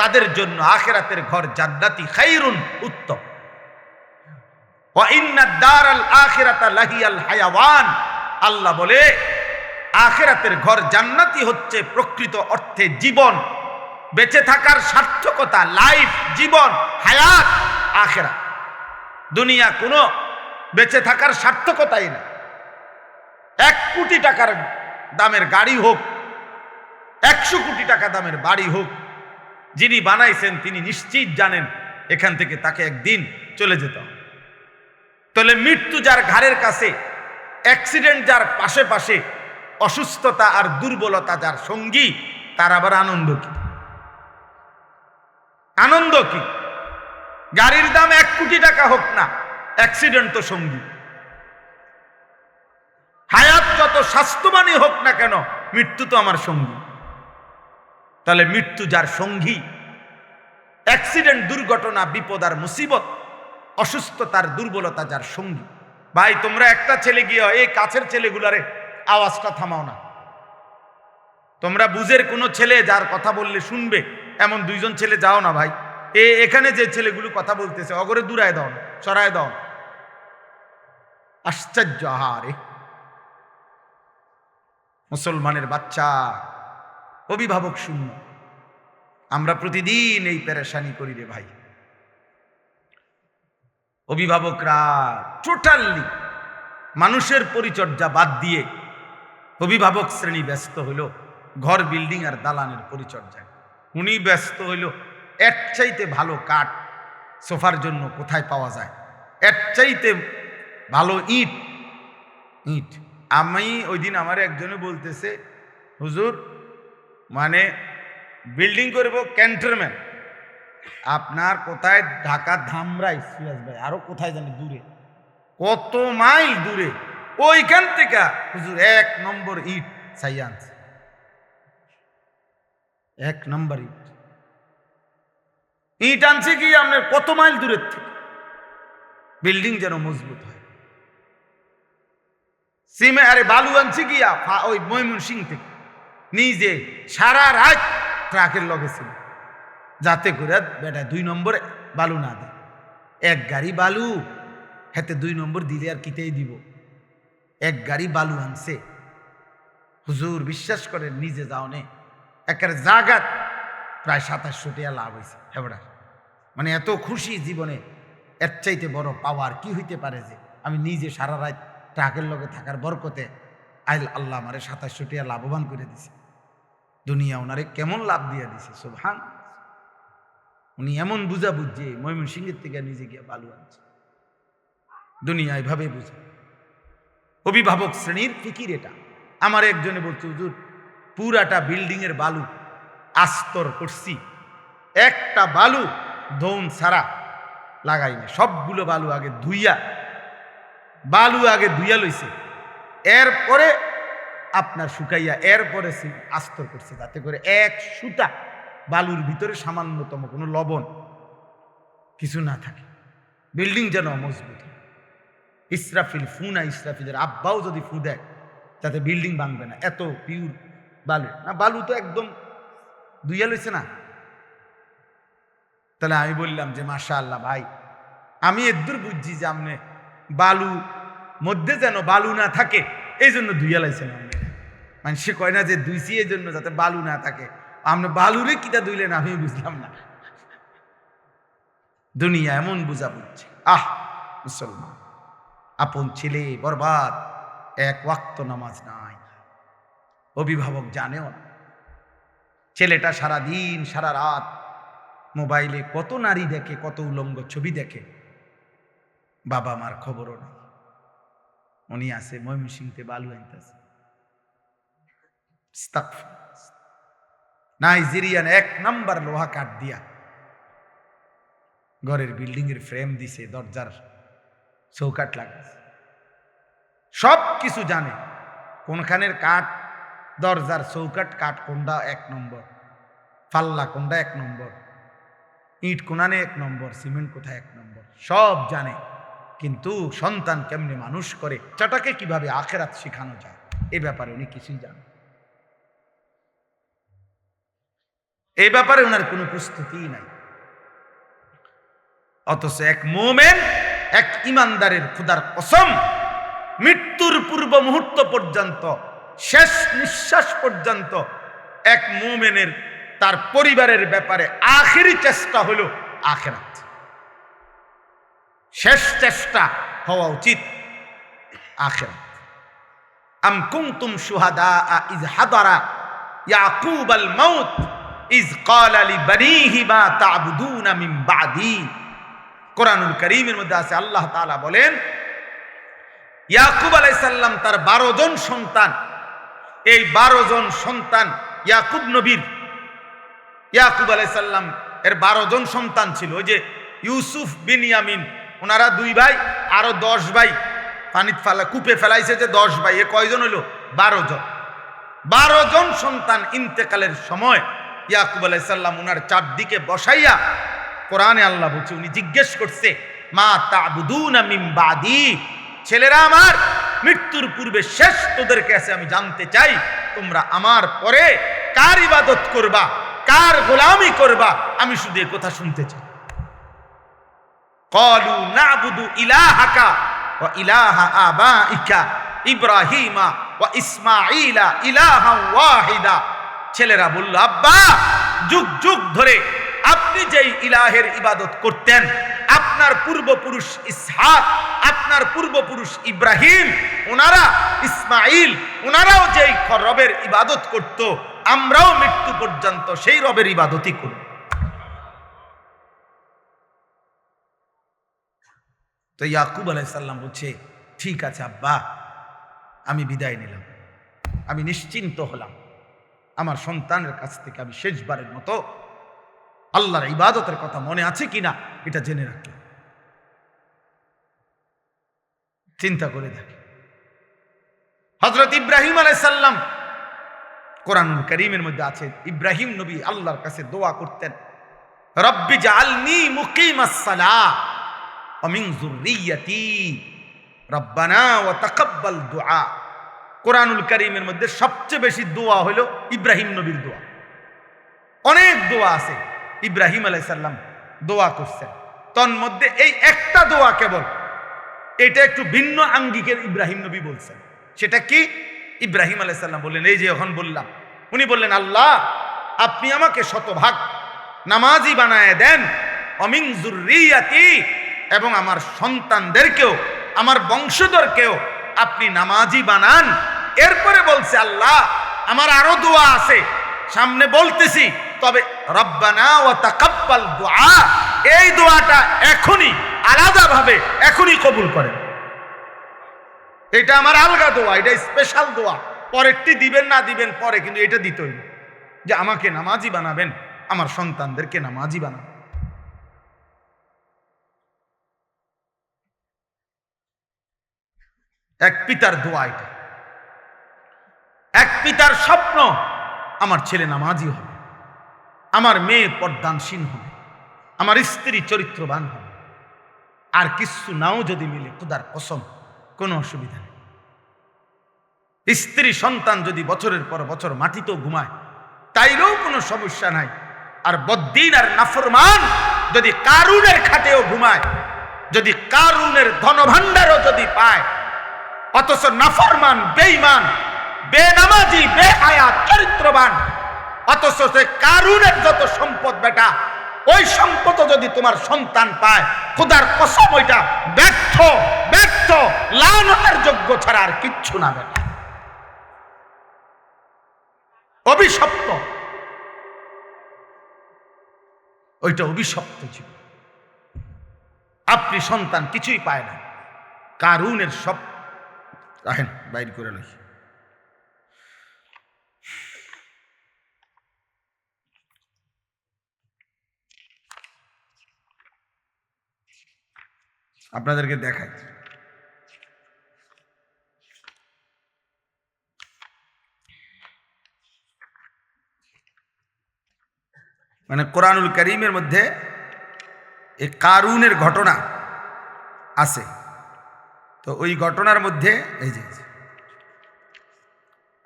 তাদের জন্য আখিরাতের ঘর জান্নাতি, খায়রুন, উত্তম। ওয়া ইন্নাদ দারাল আখিরাতা লাহিয়াল হায়াওয়ান। আল্লাহ বলে আখিরাতের ঘর জান্নাতি হচ্ছে প্রকৃত অর্থে জীবন, বেঁচে থাকার সার্থকতা, লাইফ, জীবন, হায়াত আখিরাত। দুনিয়া কোনো বেঁচে থাকার সার্থকতাই না। 1 কোটি টাকার দামের গাড়ি হোক, 100 কোটি টাকা দামের বাড়ি হোক, যিনি বানাইছেন তিনি নিশ্চিত জানেন এখান থেকে তাকে একদিন চলে যেতে হবে। তাহলে মৃত্যু যার ঘাড়ের কাছে, অ্যাক্সিডেন্ট যার পাশে পাশে, অসুস্থতা আর দুর্বলতা যার সঙ্গী, তার আবার আনন্দ কি? আনন্দ কি? গাড়ির দাম 1 কোটি টাকা হোক না, অ্যাক্সিডেন্ট তো সঙ্গী। হায়াত যত স্বাস্থ্যবানই হোক না কেন, মৃত্যু তো আমার সঙ্গী। তাহলে মৃত্যু যার সঙ্গী, অ্যাক্সিডেন্ট, দুর্ঘটনা, বিপদ আর মুসিবত, অসুস্থতার দুর্বলতা যার সঙ্গী। ভাই তোমরা একটা ছেলে গিয়ে এই কাছের ছেলেগুলারে আওয়াজটা থামাও না। তোমরা বুঝের কোনো ছেলে যার কথা বললে শুনবে এমন 2জন ছেলে যাও না ভাই। এখানে যে ছেলেগুলো কথা বলতেছে অগরে দূরায় দাও না, সরায় দাও না। আশ্চর্য! আহারে, মুসলমানের বাচ্চা অভিভাবক শূন্য। আমরা প্রতিদিন এই পেরেশানি করি রে ভাই। অভিভাবকরা টোটালি মানুষের পরিচর্যা বাদ দিয়ে অভিভাবক শ্রেণী ব্যস্ত হইল ঘর, বিল্ডিং আর দালানের পরিচর্যায়। উনি ব্যস্ত হইল এর চাইতে ভালো কাঠ সোফার জন্য কোথায় পাওয়া যায়, এর চাইতে ভালো ইট। আমি ওই দিন আমার একজনে বলতেছে, হুজুর মানে বিল্ডিং করব ক্যান্টনমেন্ট, আপনার কোথায়? ঢাকা ধামরাই, সিরাজ ভাই, আরো কোথায় জানি দূরে, কত মাইল দূরে, ওইখান থেকে হুজুর 1 নম্বর ইট চাই আনছে। 1 নম্বর ইট আনছে কি আপনার কত মাইল দূরের থেকে, বিল্ডিং যেন মজবুত হয়। সিমে আরে বালু আনছে কি ওই ময়মনসিং থেকে, নিজে সারা রাত ট্রাকের লগে ছিল, যাতে করে বেটা 2 নম্বর বালু না দেয়। 1 গাড়ি বালু হাতে 2 নম্বর দিলে আর কিতেই দিব। 1 গাড়ি বালু আনছে। হুজুর বিশ্বাস করেন, নিজে যাও নে একের জাগাত প্রায় 2700 টাকা লাভ হয়েছে। হেবড়া মানে এত খুশি জীবনে, এর চাইতে বড় পাওয়ার কি হইতে পারে যে আমি নিজে সারা রাত ট্রাকের লগে থাকার বরকতে আল্লাহ আমারে 2700 টাকা লাভবান করে দিছে। দুনিয়া ওনারে কেমন লাভ দিয়ে দিছে, সুবহান। উনি এমন বুঝা বুঝছে ময়মনসিংহের থেকে নিজে গিয়ে বালু আনছে। দুনিয়া এভাবে বুঝে। অভিভাবক শ্রেণীর ফিকির এটা। আমার একজনে বলছে, হুজুর পুরাটা বিল্ডিং এর বালু আস্তর করছি, একটা বালু ধৌন ছাড়া লাগাই না, সবগুলো বালু আগে ধুইয়া লইছে, এরপরে আপনার শুকাইয়া এরপরে আস্তর করছে, যাতে করে 1 সুতা বালুর ভিতরে সামান্যতম কোনো লবণ কিছু না থাকে, বিল্ডিং যেন মজবুত। ইসরাফিলের আব্বাও যদি ফু দেয় যাতে বিল্ডিং ভাঙবে না, এত পিওর বালু না। বালু তো একদম ধুইয়া লইছে না। তাহলে আমি বললাম যে মাশাআল্লাহ ভাই, আমি এদূর বুঝছি যে আপনি বালু মধ্যে যেন বালু না থাকে এই জন্য ধুইয়া লাইছেন। মানে সে কয় না যে ধুইছি এই জন্য যাতে বালু না থাকে, আপনি বালুরে কিটা ধুইলেন আমি বুঝলাম না। দুনিয়া এমন বুঝা বুঝছে। মুসলমান, আপন ছেলে বরবাদ, এক ওয়াক্ত নামাজ নাই, অভিভাবক জানেও না। ছেলেটা সারা দিন সারা রাত মোবাইলে কত নারী দেখে, কত উলঙ্গ ছবি দেখে, বাবা মার খবরও নেই। উনি আছে ময়মনসিংহে বালু আনতেছে। নাইজেরিয়ান 1 নাম্বার লোহা কাঠ দিয়া ঘরের বিল্ডিং এর ফ্রেম দিছে, দরজার চৌকাট লাগাছে, সব কিছু জানে। কোনখানের কাঠ, দরজার চৌকাট কাঠ কোনটা 1 নম্বর, পাল্লা কোনটা 1 নম্বর, ইট কোনানে 1 নম্বর, সিমেন্ট কোথায় 1 নম্বর, সব জানে। কিন্তু সন্তান কেমনে মানুষ করে, চাটাকে কিভাবে আখেরাত শেখানো যায়, এই ব্যাপারে উনি কিছুই জানেন। এই ব্যাপারে ওনার কোনো প্রস্তুতি নাই। অথচ এক মুমিন, এক ইমানদারের খোদার কসম, মৃত্যুর পূর্ব মুহূর্ত পর্যন্ত, শেষ নিঃশ্বাস পর্যন্ত এক মুমিনের তার পরিবারের ব্যাপারে আখেরি চেষ্টা হলো আখিরাত। শেষ চেষ্টা হওয়া উচিত আখিরাত। আম কুনতুম শুহাদা ইয হাদারা ইয়াকুব আল মাউত ইয ক্বালা লিবানিহি মা তা'বুদুনা মিন বা'দি। কোরআনুল কারীমের মধ্যে আছে, আল্লাহ তাআলা বলেন, ইয়াকুব আলাইহিস সালাম তার 12 জন সন্তান, এই 12 জন সন্তান ইয়াকুব নবীর, ইয়াকুব আলাইহিস সালাম এর 12 জন সন্তান ছিল। ওই যে ইউসুফ বিনয়ামিন, ওনারা 2 ভাই, আরো 10 ভাই পানিত ফেলা কূপে ফেলাইছে, যে 10 ভাই, এ কয়জন হইল? 12 জন। 12 জন সন্তান ইন্তেকালের সময় ইয়াকুব আলাইহিস সালাম ওনার চারদিকে বসাইয়া, কোরআনে আল্লাহ বলছে, উনি জিজ্ঞেস করছে, মা তা'বুদুনা মিন বাদি, ছেলেরা আমার, মৃত্যুর পূর্বে শেষ তোদের কাছে আমি জানতে চাই, তোমরা আমার পরে কার ইবাদত করবা, কার গোলামি করবা, আমি শুধু এই কথা শুনতে চাই। ক্বালু না'বুদু ইলাহাকা ওয়া ইলাহা আবাইকা ইব্রাহিমা ওয়া ইসমাঈলা ইলাহান ওয়াহিদা। ছেলেরা বলল, আব্বা, যুগ যুগ ধরে আপনি যেই ইলাহের ইবাদত করতেন, আপনার পূর্বপুরুষ ইসহাক, আপনার পূর্বপুরুষ ইব্রাহিম, ওনারা ইসমাইল, ওনারাও যেই রবের ইবাদত করত, আমরাও মৃত্যু পর্যন্ত সেই রবের ইবাদতই করব। তো ইয়াকুব আলাইহিস সালাম বলছে, ঠিক আছে আব্বা, আমি বিদায় নিলাম, আমি নিশ্চিন্ত হলাম, আমার সন্তানের কাছ থেকে আমি শেষবারের মতো আল্লাহর ইবাদতের কথা মনে আছে কিনা এটা জেনে রাখলাম। চিন্তা করে দেখি, হযরত ইব্রাহিম আলাইহিস সালাম, কোরআনুল কারীমের মধ্যে আছে, ইব্রাহিম নবী আল্লাহর কাছে দোয়া করতেন, রব্বি জাআলনি মুকিমাস সালাহ ওয়া মিন যুররিয়্যাতি রব্বানা ওয়া তাকাব্বাল দুআ। কোরআনুল কারীমের মধ্যে সবচেয়ে বেশি দোয়া হলো ইব্রাহিম নবীর দোয়া। অনেক দোয়া আছে, ইব্রাহিম আলাইহিস সালাম দোয়া করছেন, তন্মধ্যে এই একটা দোয়া কেবল, এটা একটু ভিন্ন আঙ্গিকের ইব্রাহিম নবী বলছেন। সেটা কি? ইব্রাহিম আলাইহিস সালাম বললেন, এই যে এখন বললাম, উনি বললেন, আল্লাহ, আপনি আমাকে শতভাগ নামাজি বানায় দেন, অমিন যুররিয়াতি, এবং আমার সন্তানদেরকেও, আমার বংশধরকেও আপনি নামাজি বানান। এরপরে বলছে, আল্লাহ, আমার আরো দোয়া আছে, সামনে বলতেছি, তবে রব্বানা ওয়া তাকাব্বাল দুআ, এই দোয়াটা এখনই আলাদাভাবে এখনই কবুল করেন। এটা আমার আলগা দোয়া, এটা স্পেশাল দোয়া, পরেরটি দিবেন না দিবেন পরে, কিন্তু এটা দিতেই, যে আমাকে নামাজি বানাবেন, আমার সন্তানদেরকে নামাজি বানাবেন। এক পিতার দোয়া এটা, এক পিতার স্বপ্ন, আমার ছেলে নামাজি হবে, আমার মেয়ে পর্দানসীন হবে, আমার স্ত্রী চরিত্রবান হবে, আর কিছু নাও যদি মিলে, খোদার কসম কোনো অসুবিধা নেই। স্ত্রী সন্তান যদি বছরের পর বছর মাটিতেও ঘুমায়, তাইলেও কোনো সমস্যা নাই। আর বদ্দিন আর নাফরমান যদি কারুনের খাটেও ঘুমায়, যদি কারুনের ধনভাণ্ডারও যদি পায়, অথচ নাফরমান, বেঈমান, বেনামাজি, বেহায়া, চরিত্রবান, অথচ সে কারুনের যত সম্পদ বেটা ওই সম্পদ যদি তোমার সন্তান পায়, খোদার কসম ওইটা ব্যর্থ ব্যর্থ লানতের যোগ্য ছাড়া আর কিচ্ছু না। বেটা অভিশপ্ত, ওইটা অভিশপ্ত ছিল। আপনি সন্তান কিছুই পায় না। কারুনের সব রাখেন বাইর করে লই। আপনাদেরকে দেখাই, মানে কোরআনুল কারীমের মধ্যে এই কারুনের ঘটনা আছে। তো ওই ঘটনার মধ্যে এই যে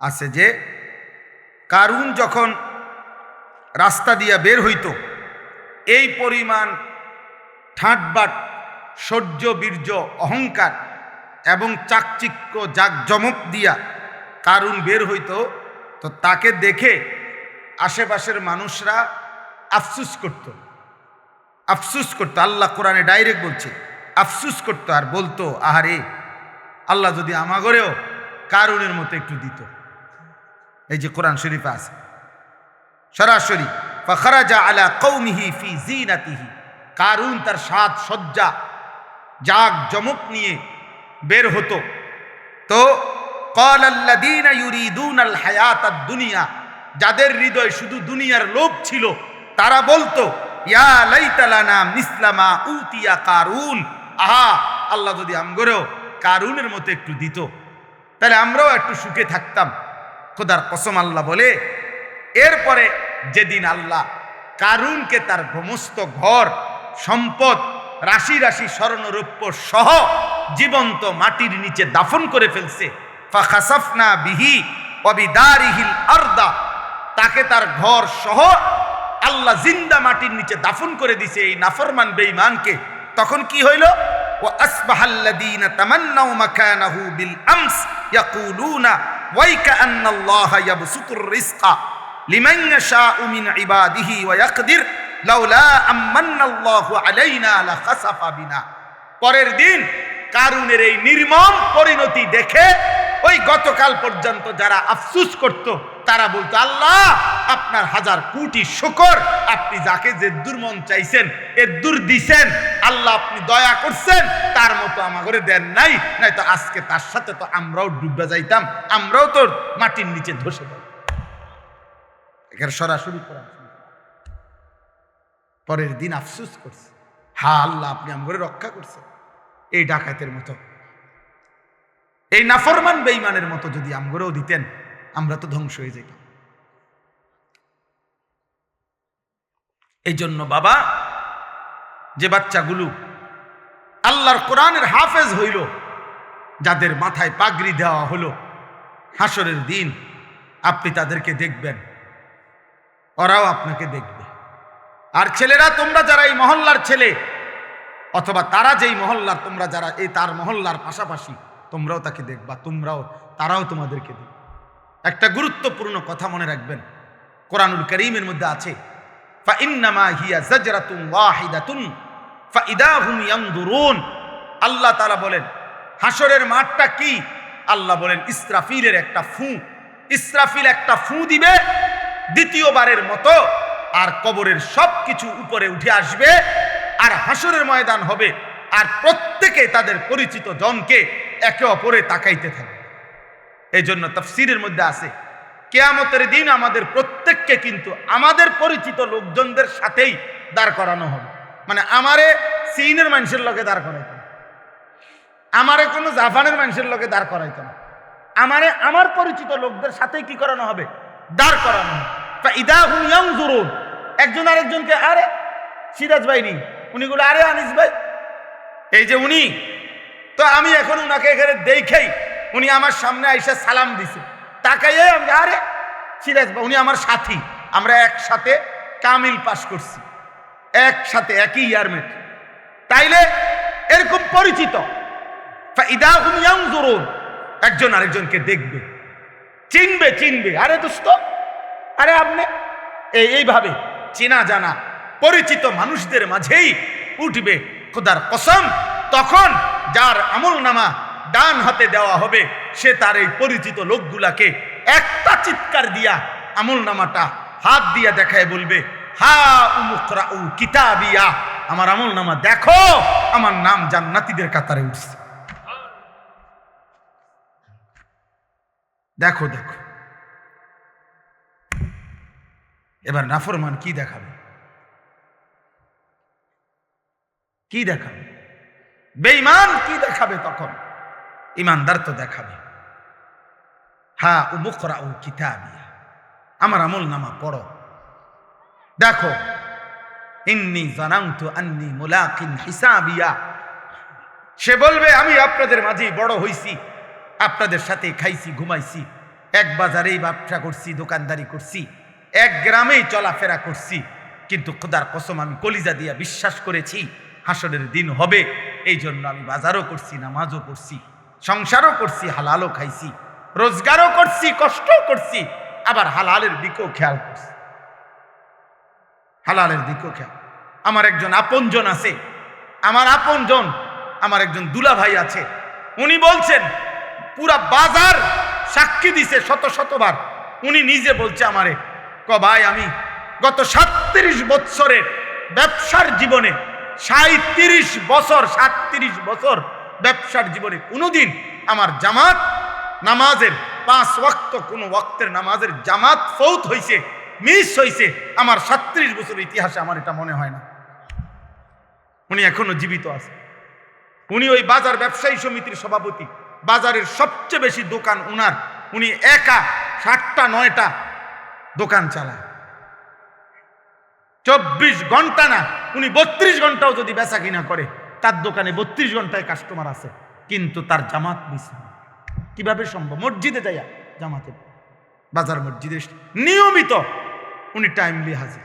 আছে যে কারুন যখন রাস্তা দিয়া বের হইতো, এই পরিমাণ ঠাটবাট, শৌর্য, বীর্য, অহংকার এবং চাকচিক্য জাকজমক দিয়া কারুন বের হইতো। তো তাকে দেখে আশেপাশের মানুষরা আফসুস করত, আফসুস করতো। আল্লাহ কোরআনে ডাইরেক্ট বলছে, আফসুস করতো আর বলতো, আহারে আল্লাহ যদি আমাগরেও কারুনের মতো একটু দিত। এই যে কোরআন শরীফে আছে সরাসরি, ফাখরাজা আলা কওমিহি ফি জিনাতিহি, কারুন তার সাজ সজ্জা জাক জমক নিয়ে বের হতো। তো ক্বালাল্লাযীনা ইউরিদুনাল হায়াতাদ দুনিয়া, যাদের হৃদয় শুধু দুনিয়ার লোভ ছিল, তারা বলতো, ইয়া লাইতা লানা মিসলা মা উতিয়া কারুন, আহা আল্লাহ যদি আমগরেও কারুনের মতো একটু দিত, তাহলে আমরাও একটু সুখে থাকতাম। খোদার কসম আল্লাহ বলে, এরপরে যেদিন আল্লাহ কারুনকে তার সমস্ত ঘর সম্পদ, রাশি রাশি স্বর্ণরৌপ্য সহ জীবন্ত মাটির নিচে দাফন করে ফেলছে, ফাখাসাফনা বিহি ওয়া বিদারিহিল আরদা, তাকে তার ঘর সহ আল্লাহ জিন্দা মাটির নিচে দাফন করে দিছে এই নাফরমান বেঈমানকে। তখন কি হইল? ওয়া আসবাহাল্লাযীনা তামান্নাউ মাকানাহু বিল আমস ইয়াকুলুনা ওয়াইকা আন্নাল্লাহা ইয়াবসুতুর রিজকা লিমান ইয়াশাউ মিন ইবাদিহি ওয়া ইয়াকদির লাউলা আমান্নাল্লাহু আলাইনা লাখাসাফা বিনা। পরের দিন কারুনের এই নির্মম পরিণতি দেখে ওই গতকাল পর্যন্ত যারা আফসুস করত, তারা বলতো, আল্লাহ আপনার হাজার কোটি শুকর, আপনি যাকে যে দুর্মন চাইছেন এ দূর দিছেন, আল্লাহ আপনি দয়া করছেন, তার মতো আমাগরে দেন নাই, নাই তো আজকে তার সাথে তো আমরাও ডুবে যাইতাম, আমরাও তো মাটির নিচে ধসে যাই। এখানে সরাসরি পরের দিন আফসুস করছে, হা আল্লাহ আপনি আমগরে রক্ষা করছেন। এই ডাকাতের মতো, এই নাফরমান বেঈমানের মতো যদি আমগরেও দিতেন, আমরা তো ধ্বংস হয়ে যেতাম। এই জন্য বাবা, যে বাচ্চাগুলো আল্লাহর কোরআনের হাফেজ হইল, যাদের মাথায় পাগড়ি দেওয়া হলো, হাসরের দিন আপনি তাদেরকে দেখবেন, ওরাও আপনাকে দেখবে। আর ছেলেরা, তোমরা যারা এই মহল্লার ছেলে, অথবা তারা যেই মহল্লার, তোমরা যারা এই তার মহল্লার পাশাপাশি, তোমরাও তাকে দেখবা, তারাও তোমাদেরকে দেখবে। একটা গুরুত্বপূর্ণ কথা মনে রাখবেন, কোরআনুল কারীমের মধ্যে আছে, ফাইন্নামা হিয়া জাজরাতুন ওয়াহিদাতুন ফাইদা হুম ইয়ানজুরুন। আল্লাহ তাআলা বলেন, হাসরের মাঠটা কি? আল্লাহ বলেন, ইসরাফিলের একটা ফু। ইসরাফিল একটা ফু দিবে দ্বিতীয়বারের মতো, আর কবরের সব কিছু উপরে উঠে আসবে, আর হাসরের ময়দান হবে, আর প্রত্যেকে তাদের পরিচিত জনকে একে অপরে তাকাইতে থাকবে। এই জন্য তাফসীরের মধ্যে আছে, কিয়ামতের দিন আমাদের প্রত্যেককে কিন্তু আমাদের পরিচিত লোকজনদের সাথেই দাঁড় করানো হবে। মানে আমারে চীনের মানুষের লোকে দাঁড় করাইতো না, আমারে কোনো জাপানের মানুষের লোকে দাঁড় করাইতো না, আমারে আমার পরিচিত লোকদের সাথেই কি করানো হবে? দাঁড় করানো হবে। ফাইদা হুম ইয়ানজুরুন, একজন আরেকজনকে, আরে সিরাজ ভাই নি, উনি গুলো, আরে আনিস ভাই, এই যে উনি, তো আমি এখন উনাকে এখানে দেখেই উনি আমার সামনে আইসা সালাম দিছে, তাকাইয়ে আমি, আরে সিরাজ ভাই, উনি আমার সাথী, আমরা একসাথে কামিল পাস করছি, একসাথে একই ইয়ারমেট, তাইলে এরকম পরিচিত। ফাইদা হুম ইয়ানজুরুন, একজন আরেকজনকে দেখবে, চিনবে, আরে দোস্ত, আরে আপনি, এইভাবে চেনা জানা পরিচিত মানুষদের মাঝেই উঠবে খোদার কসম। তখন যার আমলনামা ডান হাতে দেওয়া হবে সে তার এই পরিচিত লোকগুলাকে একটা চিৎকার দিয়া আমলনামাটা হাত দিয়া দেখায় বলবে, হা উমুকরাউ কিতাবিয়া, আমার আমলনামা দেখো, আমার নাম জান্নাতীদের কাতারে উঠছে। দেখো দেখো। এবার নাফরমান কি দেখাবে? কি দেখাবে? বেঈমান কি দেখাবে? তখন ইমানদার তো দেখাবে, হা উমুকরাউ কিতাবিয়া, আমার আমলনামা পড়ো, দেখো, ইন্নী জানানতু আন্নী মুলাকিন হিসাবিয়া। সে বলবে আমি আপনাদের মাঝেই বড় হইছি, আপনাদের সাথে খাইছি ঘুমাইছি, এক বাজারেই ব্যবসা করছি, দোকানদারি করছি, এক গ্রামেই চলাফেরা করছি, কিন্তু খোদার কসম আমি কলিজা দিয়া বিশ্বাস করেছি হাসরের দিন হবে। এই জন্য আমি বাজারও করছি, নামাজও করছি, সংসারও করছি, হালালও খাইছি, রোজগারও করছি, কষ্টও করছি, আবার হালালের দিকেও খেয়াল করছি, হালালের দিকেও খেয়াল। আমার একজন আপনজন আছে, আমার আপনজন, আমার একজন দুলা ভাই আছে, উনি বলছেন পুরা বাজার সাক্ষী দিছে শত শতবার, উনি নিজে বলছে আমারে, ভাই আমি গত 37 বছরের ব্যবসার জীবনে 37 বছর ব্যবসার জীবনে কোনোদিন আমার জামাত নামাজের 5 ওয়াক্ত কোন ওয়াক্তের নামাজের জামাত ফৌত হইছে, মিস হইছে, আমার 37 বছর ইতিহাসে আমার এটা মনে হয় না। উনি এখনো জীবিত আছে। উনি ওই বাজার ব্যবসায়ী সমিতির সভাপতি, বাজারের সবচেয়ে বেশি দোকান উনার, উনি একা 7টা 9টা দোকান চালায়, 24 ঘন্টা না, উনি 32 ঘন্টাও যদি বেচা কিনা করে, তার দোকানে 32 ঘন্টায় কাস্টমার আছে, কিন্তু তার জামাত মিস হয়। কিভাবে সম্ভব? মসজিদে যাইয়া জামাতে, বাজার মসজিদে নিয়মিত উনি টাইমলি হাজির।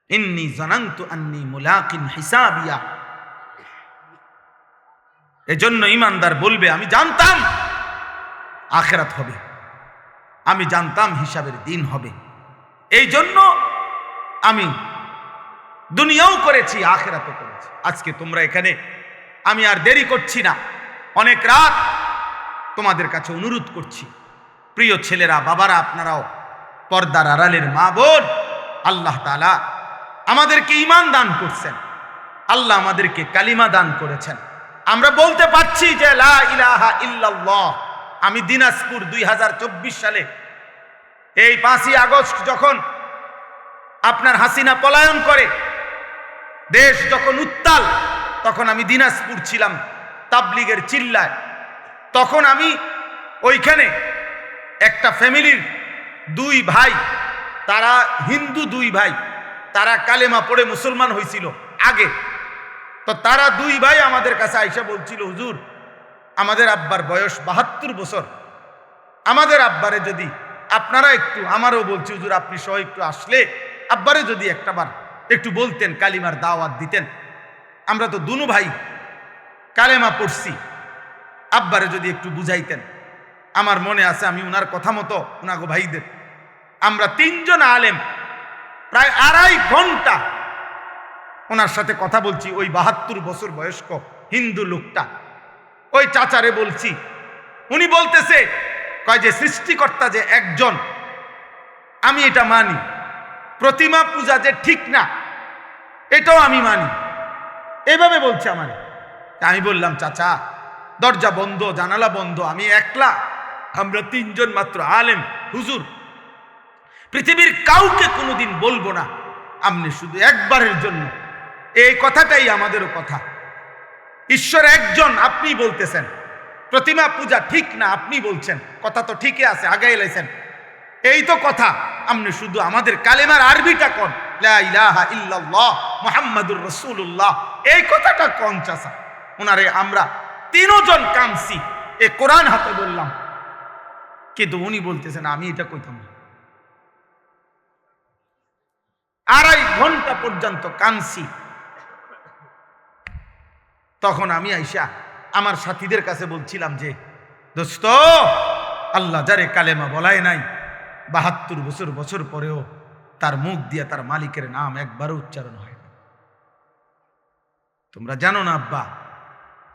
ইন্নী জানানতু আন্নী মুলাকিন হিসাবিয়া। এজন্য ইমানদার বলবে আমি জানতাম আখিরাত হবে, আমি জানতাম হিসাবের দিন হবে, এই জন্য আমি দুনিয়াও করেছি, আখিরাতও করেছি। আজকে তোমরা এখানে, আমি আর দেরি করছি না, অনেক রাত, তোমাদের কাছে অনুরোধ করছি, প্রিয় ছেলেরা, বাবারা, আপনারাও পর্দার আড়ালের মা বোন, আল্লাহ তাআলা আমাদেরকে ঈমান দান করছেন, আল্লাহ আমাদেরকে কালিমা দান করেছেন। আমরা বলতে পারছি যে লা ইলাহা ইল্লাল্লাহ। আমি দিনাজপুর 2024 সালে এই 5ই আগস্ট যখন আপনার হাসিনা পলায়ন করে, দেশ যখন উত্তাল, তখন আমি দিনাজপুর ছিলাম তাবলিগের চিল্লায়। তখন আমি ওইখানে একটা ফ্যামিলির 2 ভাই, তারা হিন্দু 2 ভাই, তারা কালেমা পড়ে মুসলমান হয়েছিল আগে। তো তারা 2 ভাই আমাদের কাছে আইসা বলছিল, হুজুর আমাদের আব্বার বয়স 72 বছর, আমাদের আব্বারে যদি আপনারা একটু, আমারও বলছি হুজুর আপনি সহ একটু আসলে আব্বারে যদি একটাবার একটু বলতেন, কালিমার দাওয়াত দিতেন, আমরা তো দুনো ভাই কালেমা পড়ছি, আব্বারে যদি একটু বুঝাইতেন। আমার মনে আছে আমি উনার কথা মতো উনাগো ভাইদের, আমরা 3 জন আলেম প্রায় 2.5 ঘন্টা ওনার সাথে কথা বলছি। ওই 72 বছর বয়স্ক হিন্দু লোকটা, ওই চাচারে বলছি, উনি বলতেছে কয় যে সৃষ্টিকর্তা যে একজন, আমি এটা মানি, প্রতিমা পূজা যে ঠিক না এটাও আমি মানি, এভাবে বলছে আমারে। আমি বললাম চাচা দরজা বন্ধ, জানালা বন্ধ, আমি একলা, আমরা 3 জন মাত্র আলেম, হুজুর পৃথিবীর কাউকে কোনোদিন বলবো না, আপনি শুধু একবারের জন্য, এই কথাটাই আমাদেরও কথা। ঈশ্বর একজন, আপনি বলতেছেন প্রতিমা পূজা ঠিক না, আপনি বলছেন, কথা তো ঠিকই আছে, আগাই লাইছেন, এই তো কথা, আপনি শুধু আমাদের কালেমার আরবিটা কোন, লা ইলাহা ইল্লাল্লাহ মুহাম্মাদুর রাসূলুল্লাহ, এই কথাটা কোন চাচা। ওনারে আমরা 3 জন কাঁদছি, এ কোরআন হাতে বললাম, কিন্তু উনি বলতেছেন আমি এটা কইতাম না। 2.5 ঘন্টা পর্যন্ত কাঁদছি। তখন আমি আইসা আমার সাথীদের কাছে বলছিলাম যে দোস্ত, আল্লাহ যারে কালেমা বলায় নাই 72 বছর পরেও তার মুখ দিয়ে তার মালিকের নাম একবারও উচ্চারণ হয় না। তোমরা জানো না আব্বা,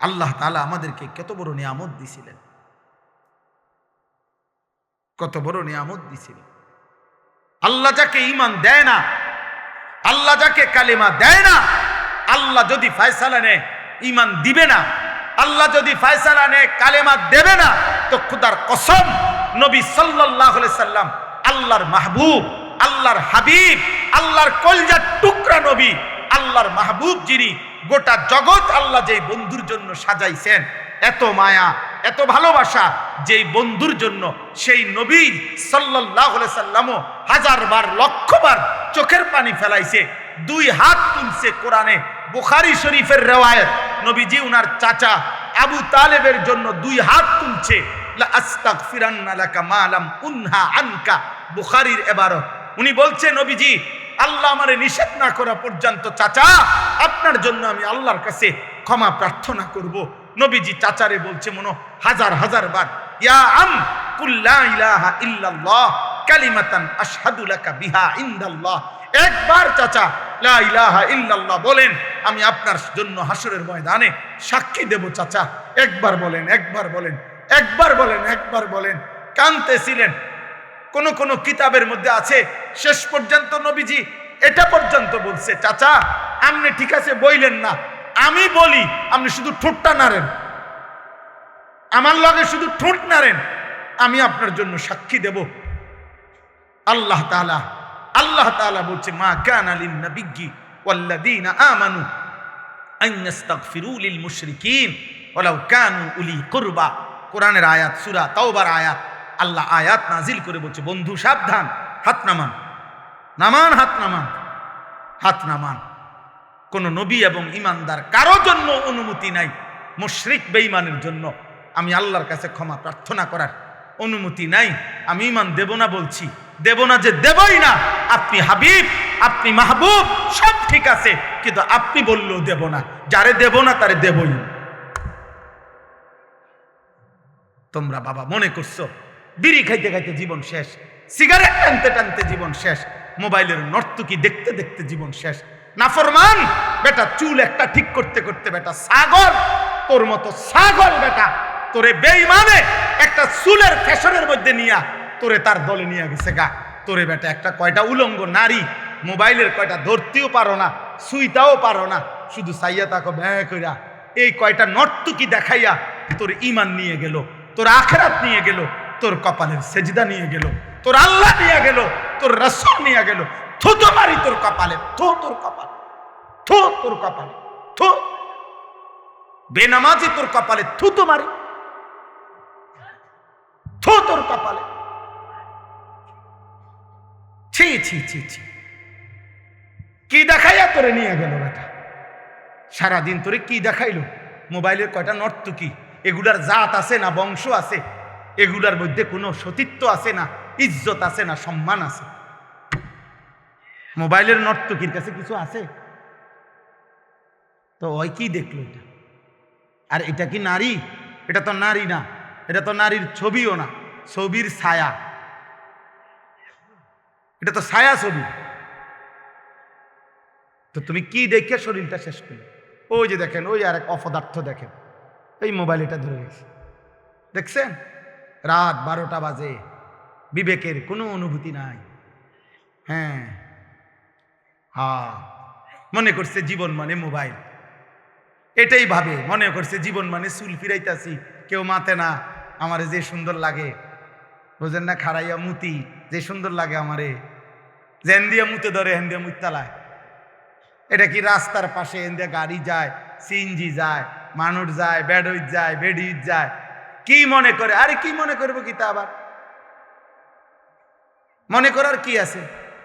আল্লাহ তাআলা আমাদেরকে কত বড় নিয়ামত দিছিলেন, কত বড় নিয়ামত দিছিলেন। আল্লাহ যাকে ঈমান দেয় না, আল্লাহ যাকে কালেমা দেয় না, আল্লাহ যদি ফয়সালা নেয় ঈমান দিবে না, আল্লাহ যদি ফয়সালা নেয় কালেমা দেবে না, তো খোদার কসম নবী সাল্লাল্লাহু আলাইহি সাল্লাম আল্লাহর মাহবুব, আল্লাহর হাবিব, আল্লাহর কলজার টুকরা নবী, আল্লাহর মাহবুব যিনি, গোটা জগৎ আল্লাহ যেই বন্ধুর জন্য সাজাইছেন, এত মায়া এত ভালোবাসা যেই বন্ধুর জন্য, সেই নবী সাল্লাল্লাহু আলাইহি সাল্লামও হাজারবার লক্ষবার চোখের পানি ফেলাইছে, দুই হাত তুলছে। কোরআনে বুখারী শরীফের রিওয়ায়াত, নবীজি উনার চাচা আবু তালেবের জন্য দুই হাত তুলছে, লা আস্তাগফিরান্না লাকা মা লাম উনহা আনকা, বুখারীর ইবারত। উনি বলছে নবীজি, আল্লাহ আমারে নিষেধ না করা পর্যন্ত চাচা আপনার জন্য আমি আল্লাহর কাছে ক্ষমা প্রার্থনা করব। নবীজি চাচারে বলছে মনো হাজার হাজার বার, ইয়া আম কুল লা ইলাহা ইল্লাল্লাহ কালিমাতান আশহাদু লাকা বিহা ইনদাল্লাহ। একবার চাচা লা ইলাহা ইল্লাল্লাহ বলেন, আমি আপনার জন্য হাসরের ময়দানে সাক্ষী দেব। চাচা একবার বলেন, একবার বলেন, একবার বলেন, একবার বলেন। কাঁদতেছিলেন। কোন কোন কিতাবের মধ্যে আছে শেষ পর্যন্ত নবীজি এটা পর্যন্ত বলছে, চাচা আপনি ঠিক আছে বইলেন না, আমি বলি, আপনি শুধু ঠোঁটটা নাড়েন, আমার লগে শুধু ঠোঁট নাড়েন, আমি আপনার জন্য সাক্ষী দেব। আল্লাহ তাআলা বলছে, মা কানা লিন নাবিয়্যি ওয়াল্লাযীনা আমানু আন ইস্তাগফিরু লিল মুশরিকিন ওয়ালাউ কানু উলি কুরবা। কোরআনের আয়াত, সূরা তাওবার আয়াত। আল্লাহ আয়াত নাজিল করে বলছে, বন্ধু সাবধান, হাত নামান, নামান, হাত নামান, হাত নামান। কোন নবী এবং ইমানদার কারো জন্য অনুমতি নাই মুশরিক বেঈমানের জন্য আমি আল্লাহর কাছে ক্ষমা প্রার্থনা করার অনুমতি নাই। আমি ইমান দেব না বলছি, দেব না যে দেবই না। আপনি হাবিব, আপনি মাহবুব, সব ঠিক আছে, কিন্তু আপনি বললেও দেব না। যারে দেব না তারে দেবই। তোমরা বাবা মনে করছো বিড়ি খাইতে খাইতে জীবন শেষ, সিগারেট টানতে টানতে জীবন শেষ, মোবাইলের নর্তকী দেখতে দেখতে জীবন শেষ। নাফরমান বেটা, চুল একটা ঠিক করতে করতে বেটা ছাগল, তোর মতো ছাগল বেটা, তোরে বেঈমানে একটা চুলের ফ্যাশনের মধ্যে নিয়া তোরে তার দলে নিয়ে গেছে গা। তোরে বেটা একটা কয়টা উলঙ্গ নারী মোবাইলের কয়টা ধরতেও পারো না, সুইতাও পারো না, শুধু চাইয়া তাকে ব্যয় কইরা এই কয়টা নর্তকী দেখাইয়া তোর ঈমান নিয়ে গেল, তোর আখিরাত নিয়ে গেল, তোর কপালের সেজদা নিয়ে গেল, তোর আল্লাহ নিয়ে গেল, তোর রাসূল নিয়ে গেল। থুতো মারি তোর কপালে, থু তোর কপালে, থু তোর কপালে, থু। বেনামাজি তোর কপালে থুতো মারি, থু তোর কপালে। ছি ছি ছি ছি, কি দেখাইয়া তোরে নিয়ে গেল বেটা? সারাদিন তোরে কি দেখাইলো? মোবাইলের কয়টা নর্তকী, এগুলার জাত আছে না বংশ আছে? এগুলার মধ্যে কোনো সতীত্ব আছে না, ইজ্জত আছে না, সম্মান আছে? মোবাইলের নর্তকীর কাছে কিছু আছে? তো ওই কি দেখলো এটা? আর এটা কি নারী? এটা তো নারী না, এটা তো নারীর ছবিও না, ছবির ছায়া। এটা তো ছায়া ছবি। তো তুমি কি দেখে শরীরটা শেষ করলে? ওই যে দেখেন, ওই আর এক অপদার্থ দেখেন, এই মোবাইল এটা ধরে গেছে, দেখছেন? রাত 12টা বাজে, বিবেকের কোনো অনুভূতি নাই। হ্যাঁ হ্যাঁ, মনে করছে জীবন মানে মোবাইল, এটাই ভাবে, মনে করছে জীবন মানে চুল ফিরাইতাছি, কেউ মাতে না, আমারে যে সুন্দর লাগে, বুঝেন না, খাড়াইয়া মুতি, যে সুন্দর লাগে আমারে, যেন দিয়ে মুতে ধরে হেন দিয়ে মুতালায়। এটা কি রাস্তার পাশে হেন দিয়ে গাড়ি যায়, সিএনজি যায়, মানুষ যায়, বেডুইত যায়, বেডিউত যায়, কি মনে করে? আরে কি মনে করবো কি তা? আবার মনে করার কি আছে?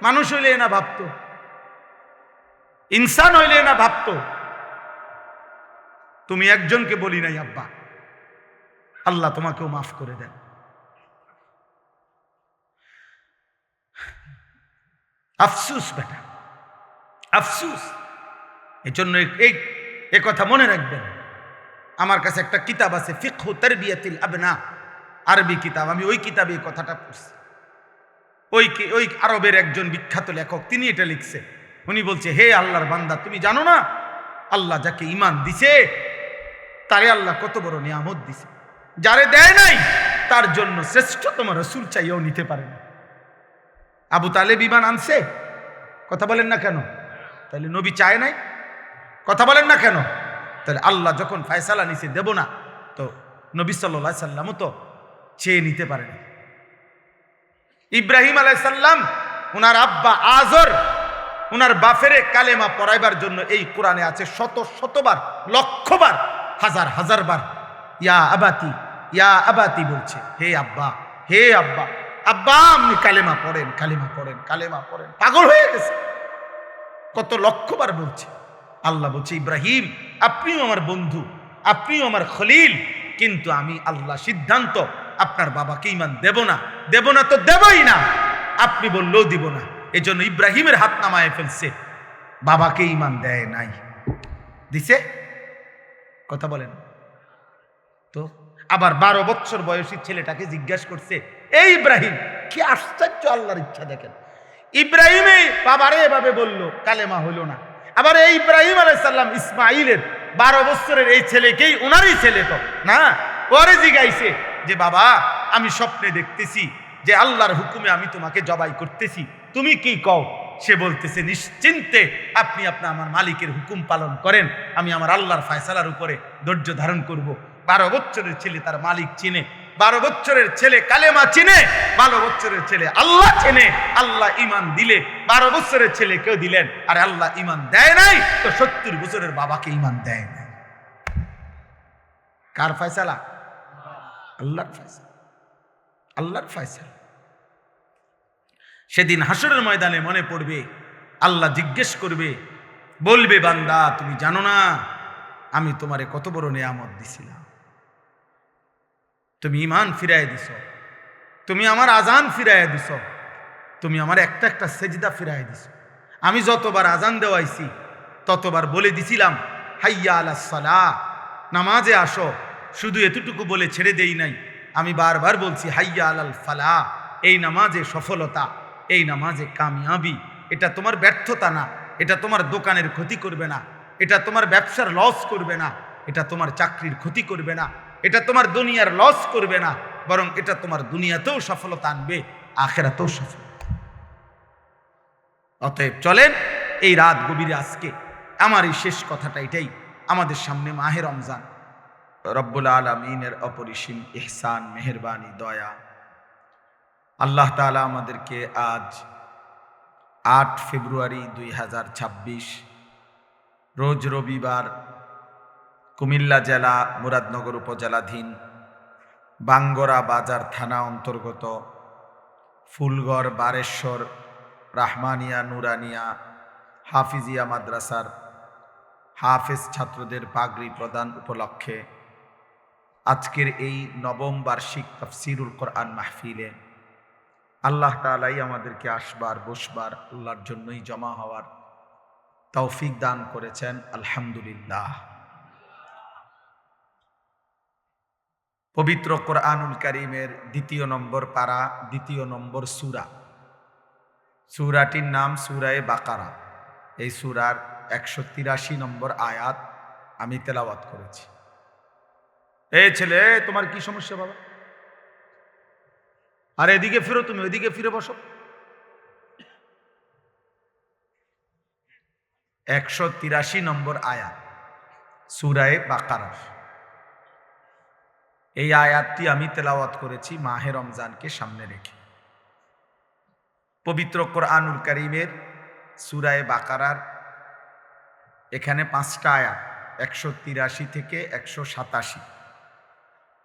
মানুষ হইলে না ভাবতো, ইনসান হইলে না ভাবতো। তুমি একজনকে বলি নাই আব্বা, আল্লাহ তোমাকেও মাফ করে দেন। আফসুস বেটা, আফসুস। এই জন্য এই কথা মনে রাখবেন। আমার কাছে একটা কিতাব আছে, ফিকহু তারবিয়াতিল আবনা, আরবি কিতাব। আমি ওই কিতাবে এই কথাটা পড়ছি। ওই আরবের একজন বিখ্যাত লেখক, তিনি এটা লিখছে। উনি বলছে, হে আল্লাহর বান্দা, তুমি জানো না আল্লাহ যাকে ঈমান দিছে তারে আল্লাহ কত বড় নিয়ামত দিছে, যারে দেয় নাই তার জন্য শ্রেষ্ঠতম রাসূল চাইও নিতে পারে না। আবু তালেব ঈমান আনছে, কথা বলেন না কেন? তাহলে নবী চায় নাই, কথা বলেন না কেন? তাহলে আল্লাহ যখন ফয়সালা নিছে দেব না, তো নবী সাল্লাল্লাহু আলাইহি সাল্লামও তো চেয়ে নিতে পারে না। ইব্রাহিম আলাইহিস সালাম, ওনার আব্বা আজর ওনার বাফেরে কালেমা পড়াইবার জন্য এই কোরআনে আছে শত শতবার, লক্ষবার, হাজার হাজার বার ইয়া আবাতি বলছে, হে আব্বা, হে আব্বা, আব্বা আপনি কালেমা পড়েন, কালেমা পড়েন, কালেমা পড়েন। পাগল হয়ে গেছে, কত লক্ষবার বলছে। আল্লাহ বলছে, ইব্রাহিম আপনিও আমার বন্ধু, আপনিও আমার খলিল, কিন্তু আমি আল্লাহ সিদ্ধান্ত আপনার বাবাকে ঈমান দেব না, দেব না তো দেবই না, আপনি বললেও দিব না। এই জন্য ইব্রাহিমের হাত নামায় ফেলছে, বাবাকে ঈমান দেয় নাই, দিছে? কথা বলেন তো। আবার 12 বছর বয়সী ছেলেটাকে জিজ্ঞাসা করছে, এই ইব্রাহিম, কি আশ্চর্য আল্লাহর ইচ্ছা দেখেন, ইব্রাহিমে বাবারে এভাবে বলল, কালেমা হলো না। আবার এই ইব্রাহিম আলাইহিস সালাম ইসমাইলের 12 বছরের এই ছেলেকেই, ওনারই ছেলে তো না, পরে জিগাইছে যে বাবা আমি স্বপ্নে দেখতেছি যে আল্লাহর হুকুমে আমি তোমাকে জবাই করতেছি, তুমি কি কও? সে বলতেছে, নিশ্চিন্তে আপনি আমার মালিকের হুকুম পালন করেন, আমি আমার আল্লাহর ফয়সালার উপরে ধৈর্য ধারণ করব। 12 বছরের ছেলে তার মালিক চিনে, 12 বছরের ছেলে কালেমা চিনে, 12 বছরের ছেলে আল্লাহ চিনে। আল্লাহ ঈমান দিলে 12 বছরের ছেলে কেউ দিলেন, আর আল্লাহ ঈমান দেয় নাই তো 70 বছরের বাবাকে ঈমান দেয় নাই। কার ফয়সালা? আল্লাহর ফয়সালা, আল্লাহর ফয়সালা। সেদিন হাসরের ময়দানে মনে পড়বে, আল্লাহ জিজ্ঞেস করবে, বলবে, বান্দা তুমি জানো না আমি তোমারে কত বড় নিয়ামত দিছিলাম, তুমি ঈমান ফিরাইয়া দিছ, তুমি আমার আজান ফিরাইয়া দিছ, তুমি আমার একটা একটা সেজদা ফিরাইয়া দিছ। আমি যতবার আজান দেওয়াইছি ততবার বলে দিছিলাম হাইয়া আলাস সালাহ, নামাজে আসো, শুধু এতটুকু বলে ছেড়ে দেই নাই, আমি বারবার বলছি হাইয়া আলাল ফালাহ, এই নামাজে সফলতা, এই নামাজে কামিয়াবি। এটা তোমার ব্যর্থতা না, এটা তোমার দোকানের ক্ষতি করবে না, এটা তোমার ব্যবসার লস করবে না, এটা তোমার চাকরির ক্ষতি করবে না, এটা তোমার দুনিয়ার লস করবে না, বরং এটা তোমার দুনিয়াতেও সফলতা আনবে, আখিরাতেও সফলতা। অতএব চলেন এই রাত গভীরে আজকে আমার এই শেষ কথাটা এটাই, আমাদের সামনে মাহে রমজান, রব্বুল আলামিনের অপরিসীম ইহসান, মেহেরবানি, দয়া। আল্লাহ তাআলা আমাদেরকে আজ 8 ফেব্রুয়ারি 2026 রোজ রবিবার কুমিল্লা জেলা মুরাদনগর উপজেলাধীন বাঙ্গরা বাজার থানা অন্তর্গত ফুলগড় বারেশ্বর রাহমানিয়া নুরানিয়া হাফিজিয়া মাদ্রাসার হাফেজ ছাত্রদের পাগড়ি প্রদান উপলক্ষে আজকের এই নবম বার্ষিক তাফসিরুল কোরআন মাহফিলে আল্লাহ তাআলাই আমাদেরকে আসবার বসবার, আল্লাহর জন্যই জমা হওয়ার তৌফিক দান করেছেন, আলহামদুলিল্লাহ। পবিত্র কোরআনুল কারীমের 2 নম্বর পারা, 2 নম্বর সূরা, সূরাটির নাম সূরায়ে বাকারা। এই সূরার 183 নম্বর আয়াত আমি তেলাওয়াত করেছি। এই ছেলে, তোমার কি সমস্যা বাবা? আর এদিকে ফিরো, তুমি ওইদিকে ফিরে বসো। 183 নম্বর আয়াত সূরায়ে বাকারা। এই আয়াতটি আমি তেলাওয়াত করেছি মাহে রমজানকে সামনে রেখে। পবিত্র কোরআনুল কারীমের সূরায়ে বাকারার এখানে 5টা আয়াত, 183 থেকে 187,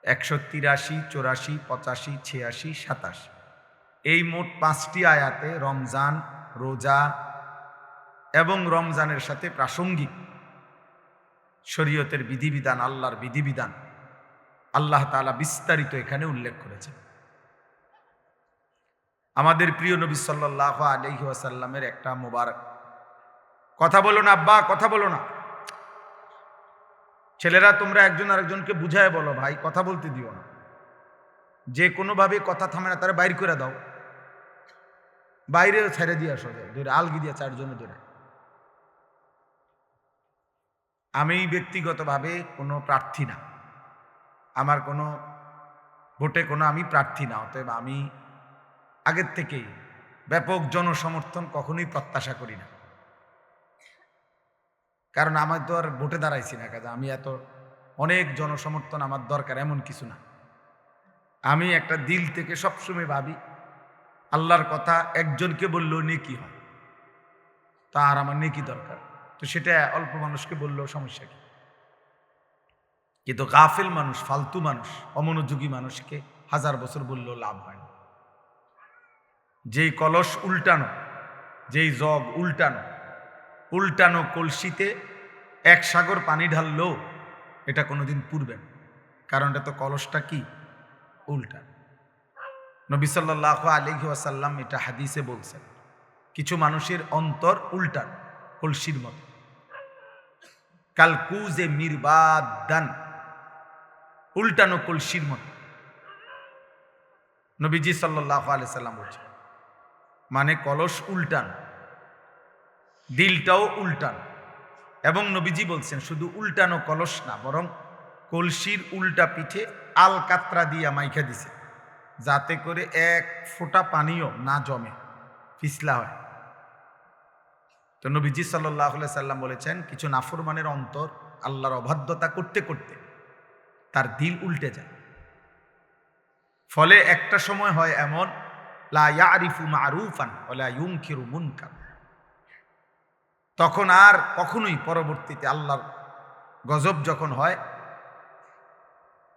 183, 84, 85, 86, 27, এই মোট 5টি আয়াতে রমজান, রোজা এবং রমজানের সাথে প্রাসঙ্গিক শরীয়তের বিধিবিধান, আল্লাহর বিধিবিধান আল্লাহ তাআলা বিস্তারিত এখানে উল্লেখ করেছেন। আমাদের প্রিয় নবী সাল্লাল্লাহু আলাইহি ওয়াসাল্লামের একটা মোবারক কথা বলো না আব্বা, কথা বলো না। ছেলেরা তোমরা একজন আরেকজনকে বুঝায় বলো, ভাই কথা বলতে দিও না, যে কোনোভাবে কথা থামে না তারা বাইর করে দাও। বাইরেও ছেড়ে দিয়ে সোজা ধরে আলগি দিয়ে 4 জনে ধরে। আমি ব্যক্তিগতভাবে কোনো প্রার্থী না, আমার কোনো ভোটে কোনো আমি প্রার্থী না, অতএব আমি আগের থেকেই ব্যাপক জনসমর্থন কখনোই প্রত্যাশা করি না। কারণ আমার তো আর ভোটে দাঁড়াইছি না, কাজে আমি এত অনেক জনসমর্থন আমার দরকার এমন কিছু না। আমি একটা দিল থেকে সবসময় ভাবি আল্লাহর কথা একজনকে বললেও নেকি হয়, তার আমার নেকি দরকার, তো সেটা অল্প মানুষকে বললেও সমস্যা কি। কিন্তু গাফেল মানুষ, ফালতু মানুষ, অমনোযোগী মানুষকে 1000 বছর বললেও লাভ হয় না। যেই কলস উল্টানো, যেই জগ উল্টানো, উল্টানো কলসিতে 1 সাগর পানি ঢাললেও এটা কোনোদিন পুরবে না, কারণ এটা তো কলসটা কি উল্টা। নবী সাল্লাল্লাহু আলাইহি ওয়াসাল্লাম এটা হাদিসে বলছেন, কিছু মানুষের অন্তর উল্টান কলসির মতো, কালকুজে মিরবাদান, উল্টানো কলসির মতো। নবীজি সাল্লাল্লাহু আলাইহি সাল্লাম বলছেন, মানে কলস উল্টান, দিলটাও উল্টান। এবং নবীজি বলছেন শুধু উল্টানো কলস না, বরং কলসির উল্টা পিঠে আলকাতরা দিয়া মাইখা দিছে, যাতে করে 1 ফোঁটা পানিও না জমে, পিছলা হয়। তো নবীজি সাল্লাল্লাহু আলাইহি সাল্লাম বলেছেন, কিছু নাফরমানের অন্তর আল্লাহর অবাধ্যতা করতে করতে তার দিল উল্টে যায়। ফলে একটা সময় হয় এমন, লা ইয়ারিফু মারুফান ওয়ালা ইউনকিরু মুনকার, তখন আর কখনোই পরবর্তীতে আল্লাহর গজব যখন হয়,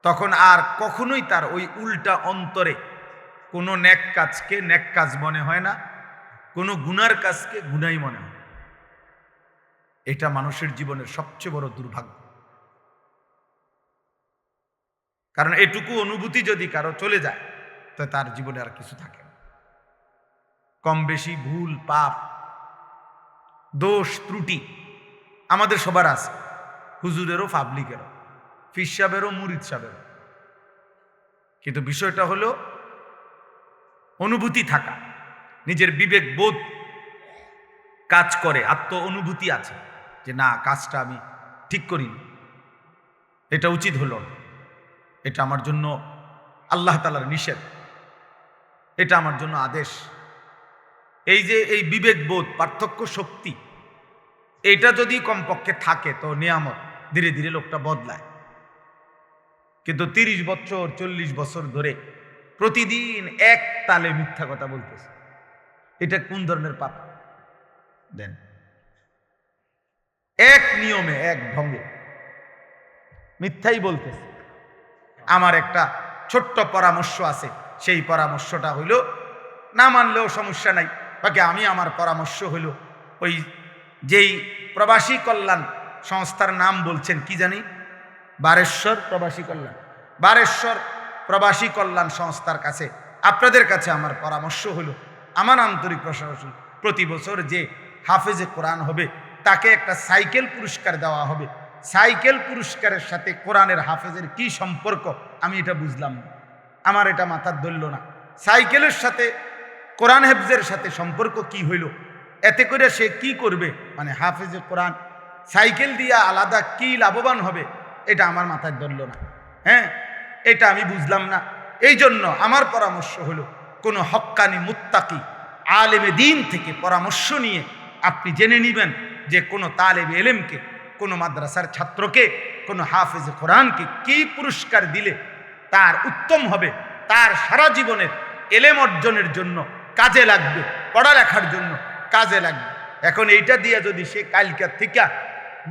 তখন আর কখনোই তার ওই উল্টা অন্তরে কোনো নেক কাজকে নেক কাজ মনে হয় না, কোনো গুনার কাজকে গুনাই মনে হয়। এটা মানুষের জীবনের সবচেয়ে বড় দুর্ভাগ্য। কারণ এটুকু অনুভূতি যদি কারো চলে যায়, তো তার জীবনে আর কিছু থাকে না। কম বেশি ভুল, পাপ, দোষ, ত্রুটি আমাদের সবার আছে, হুজুরেরও, পাবলিকেরও, পীর সাহেবেরও, মুরিদ সাহেবেরও। কিন্তু বিষয়টা হলো অনুভূতি থাকা, নিজের বিবেক বোধ কাজ করে, আত্ম অনুভূতি আছে যে না, কাজটা আমি ঠিক করিনি, এটা উচিত হলো না, এটা আমার জন্য আল্লাহ তাআলার নিষেধ, এটা আমার জন্য আদেশ। এই যে এই বিবেক বোধ, পার্থক্য শক্তি, এটা যদি কমপক্ষে থাকে তো নিয়ামত, ধীরে ধীরে লোকটা বদলায়। কিন্তু 30 বছর 40 বছর ধরে প্রতিদিন এক তালে মিথ্যা কথা বলতেছে, এটা কোন ধরনের পাপ দেন? এক নিয়মে, এক ঢঙ্গে মিথ্যাই বলতেছে। আমার একটা ছোট্ট পরামর্শ আছে, সেই পরামর্শটা হইল, না মানলেও সমস্যা নাই, বাকি আমি আমার পরামর্শ হইল ওই যেই প্রবাসী কল্যাণ সংস্থার নাম বলছেন কি জানি, বারেশ্বর প্রবাসী কল্যাণ, বারেশ্বর প্রবাসী কল্যাণ সংস্থার কাছে, আপনাদের কাছে আমার পরামর্শ হলো, আমার আন্তরিক প্রশাসন, প্রতি বছর যে হাফেজে কোরআন হবে তাকে একটা সাইকেল পুরস্কার দেওয়া হবে। সাইকেল পুরস্কারের সাথে কোরআনের হাফেজের কি সম্পর্ক আমি এটা বুঝলাম না, আমার এটা মাথার ধরল না। সাইকেলের সাথে কোরআন হেফজের সাথে সম্পর্ক কি হইল? এতে করে সে কি করবে? মানে হাফেজে কোরআন সাইকেল দিয়া আলাদা কি লাভবান হবে, এটা আমার মাথায় ধরল না। হ্যাঁ, এটা আমি বুঝলাম না। এই জন্য আমার পরামর্শ হলো, কোনো হক্কানি মুত্তাকি আলেমে দ্বীন থেকে পরামর্শ নিয়ে আপনি জেনে নেবেন যে কোনো তালেবে এলেমকে, কোনো মাদ্রাসার ছাত্রকে, কোনো হাফেজে কোরআনকে কি পুরস্কার দিলে তার উত্তম হবে, তার সারা জীবনের এলেম অর্জনের জন্য কাজে লাগবে, পড়ালেখার জন্য কাজে লাগবে। এখন এইটা দিয়ে যদি সে কালকার থেকে